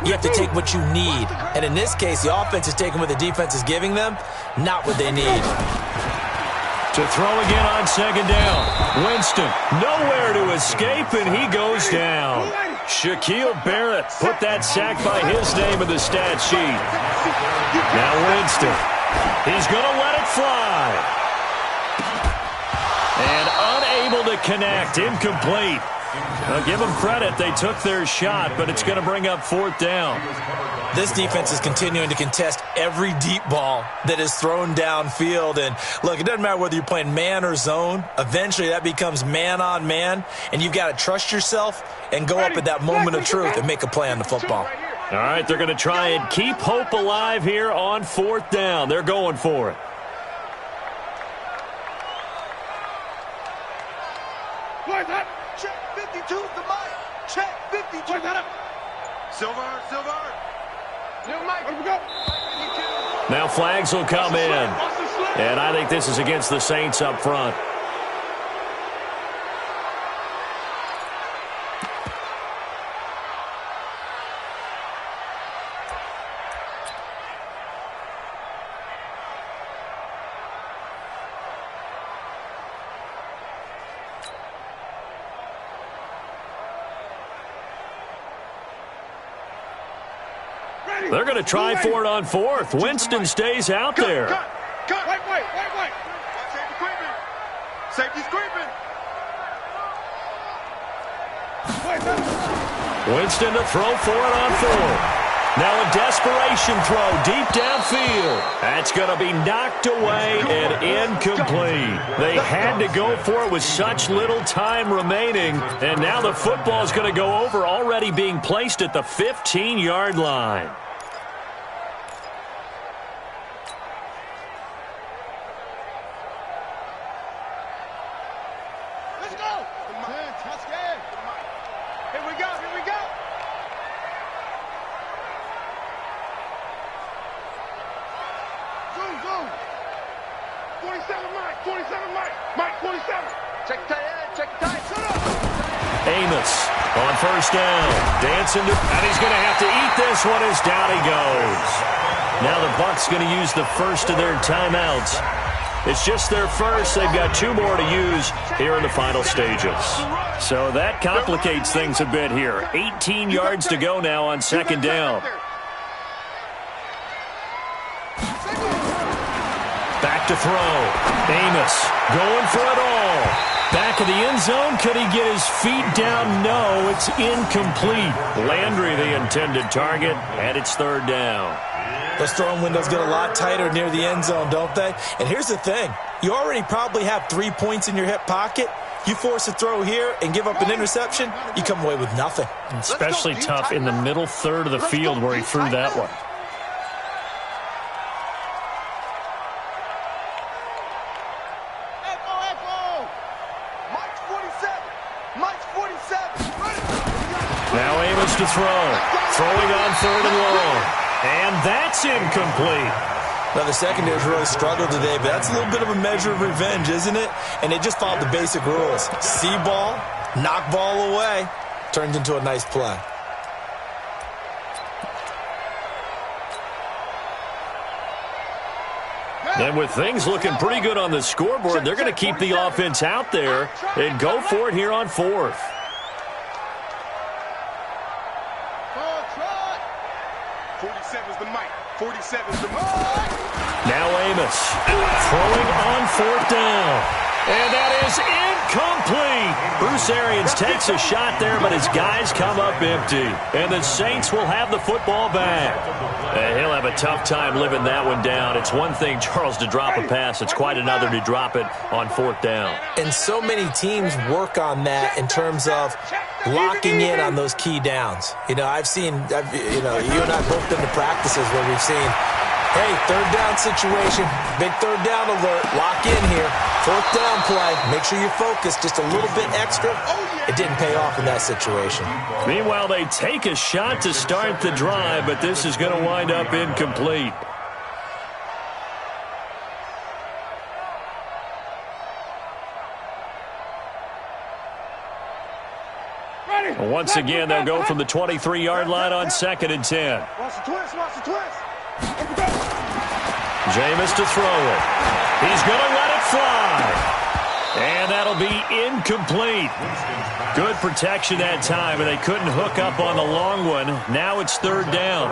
You have to take what you need. And in this case, the offense is taking what the defense is giving them, not what they need. To throw again on second down. Winston, nowhere to escape, and he goes down. Shaquille Barrett put that sack by his name in the stat sheet. Now Winston. He's going to let it fly. And unable to connect. Incomplete. I'll give them credit. They took their shot, but it's going to bring up 4th down. This defense is continuing to contest every deep ball that is thrown downfield. And, look, it doesn't matter whether you're playing man or zone. Eventually, that becomes man-on-man, and you've got to trust yourself and go up at that moment of truth and make a play on the football. All right, they're going to try and keep hope alive here on 4th down. They're going for it. Check 52 the mic. Check 52. Silver. New mic. Here we go. Now flags will come in. And I think this is against the Saints up front. They're going to try for it on 4th. Winston stays out there. Cut. Wait. Safety's creeping. Winston to throw for it on 4th. Now a desperation throw deep downfield. That's going to be knocked away and incomplete. They had to go for it with such little time remaining. And now the football is going to go over, already being placed at the 15-yard line. Amos on first down. Dancing, and he's going to have to eat this one as down he goes. Now the Bucs going to use the first of their timeouts. It's just their first. They've got 2 more to use here in the final stages. So that complicates things a bit here. 18 yards to go now on second down. Back to throw. Amos going for it all. Back of the end zone. Could he get his feet down? No, it's incomplete. Landry, the intended target, and it's third down. Those throwing windows get a lot tighter near the end zone, don't they? And here's the thing. You already probably have 3 points in your hip pocket. You force a throw here and give up an interception, you come away with nothing. Especially tough in the middle third of the field where he threw that one. Now Amos to throw. Throwing on third and long. And that's incomplete. Now, the secondary's really struggled today, but that's a little bit of a measure of revenge, isn't it? And they just followed the basic rules. See ball, knock ball away. Turns into a nice play. And with things looking pretty good on the scoreboard, they're going to keep the offense out there and go for it here on fourth. Now Amos throwing on fourth down. And that is incomplete. Bruce Arians takes a shot there, but his guys come up empty. And the Saints will have the football back. He'll have a tough time living that one down. It's one thing, Charles, to drop a pass. It's quite another to drop it on fourth down. And so many teams work on that in terms of locking in on those key downs. You know, you and I both been to practices where we've seen, hey, third down situation, big third down alert, lock in here, fourth down play, make sure you're focused just a little bit extra. It didn't pay off in that situation. Meanwhile, they take a shot to start the drive, but this is going to wind up incomplete. Once again, they'll go from the 23-yard line on 2nd and 10. Watch the twist, watch the twist. Jameis to throw it. He's going to let it fly. And that'll be incomplete. Good protection that time, and they couldn't hook up on the long one. Now it's third down.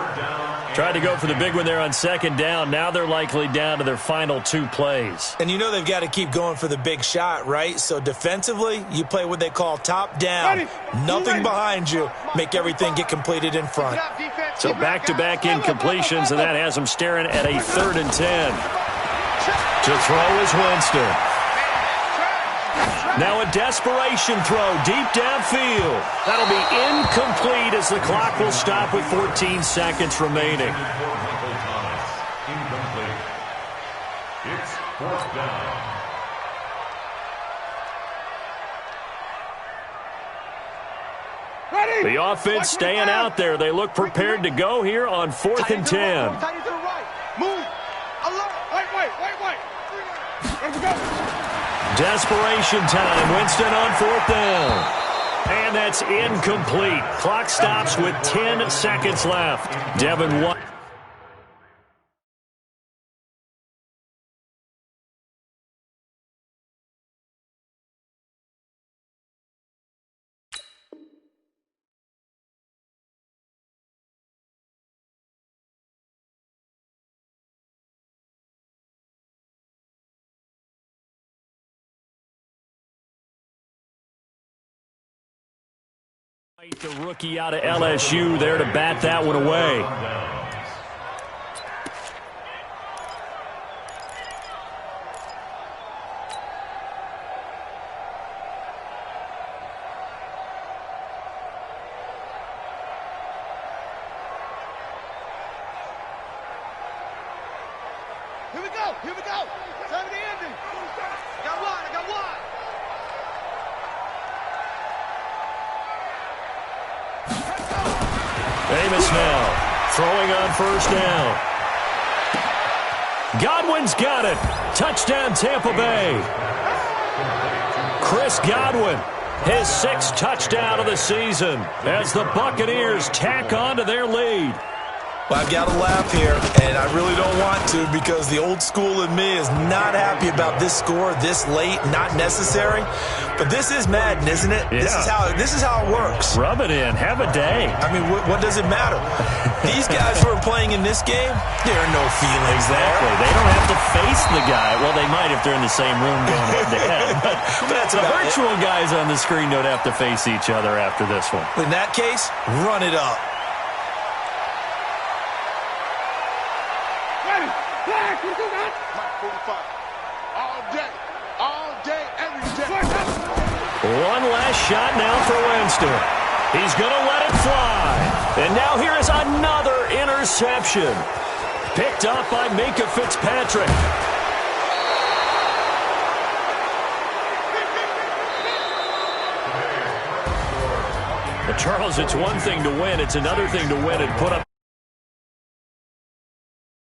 Tried to go for the big one there on second down. Now they're likely down to their final 2 plays. And you know they've got to keep going for the big shot, right? So defensively, you play what they call top down. Nothing behind you. Make everything get completed in front. So back-to-back incompletions, and that has them staring at a 3rd and 10. To throw is Winston. Now a desperation throw deep downfield. That'll be incomplete as the clock will stop with 14 seconds remaining. Incomplete. It's fourth down. The offense staying out there. They look prepared to go here on 4th and 10. Move. Alert. Wait. Let's go. Desperation time. Winston on 4th down. And that's incomplete. Clock stops with 10 seconds left. Devin White. The rookie out of LSU there to bat that one away. Here we go. Time of the ending. I got one. Amos now throwing on first down. Godwin's got it. Touchdown Tampa Bay. Chris Godwin His 6th touchdown of the season as the Buccaneers tack on to their lead. Well, I've got to laugh here, and I really don't want to because the old school in me is not happy about this score this late, not necessary. But this is Madden, isn't it? Yeah. This is how it works. Rub it in. Have a day. I mean, what does it matter? These guys who are playing in this game, there are no feelings exactly. there. They don't have to face the guy. Well, they might if they're in the same room going head-to-head. But that's the about virtual guys on the screen don't have to face each other after this one. In that case, run it up. Mike 45. All day, every day. One last shot now for Winston. He's going to let it fly. And now here is another interception. Picked up by Minkah Fitzpatrick. But Charles, it's one thing to win. It's another thing to win and put up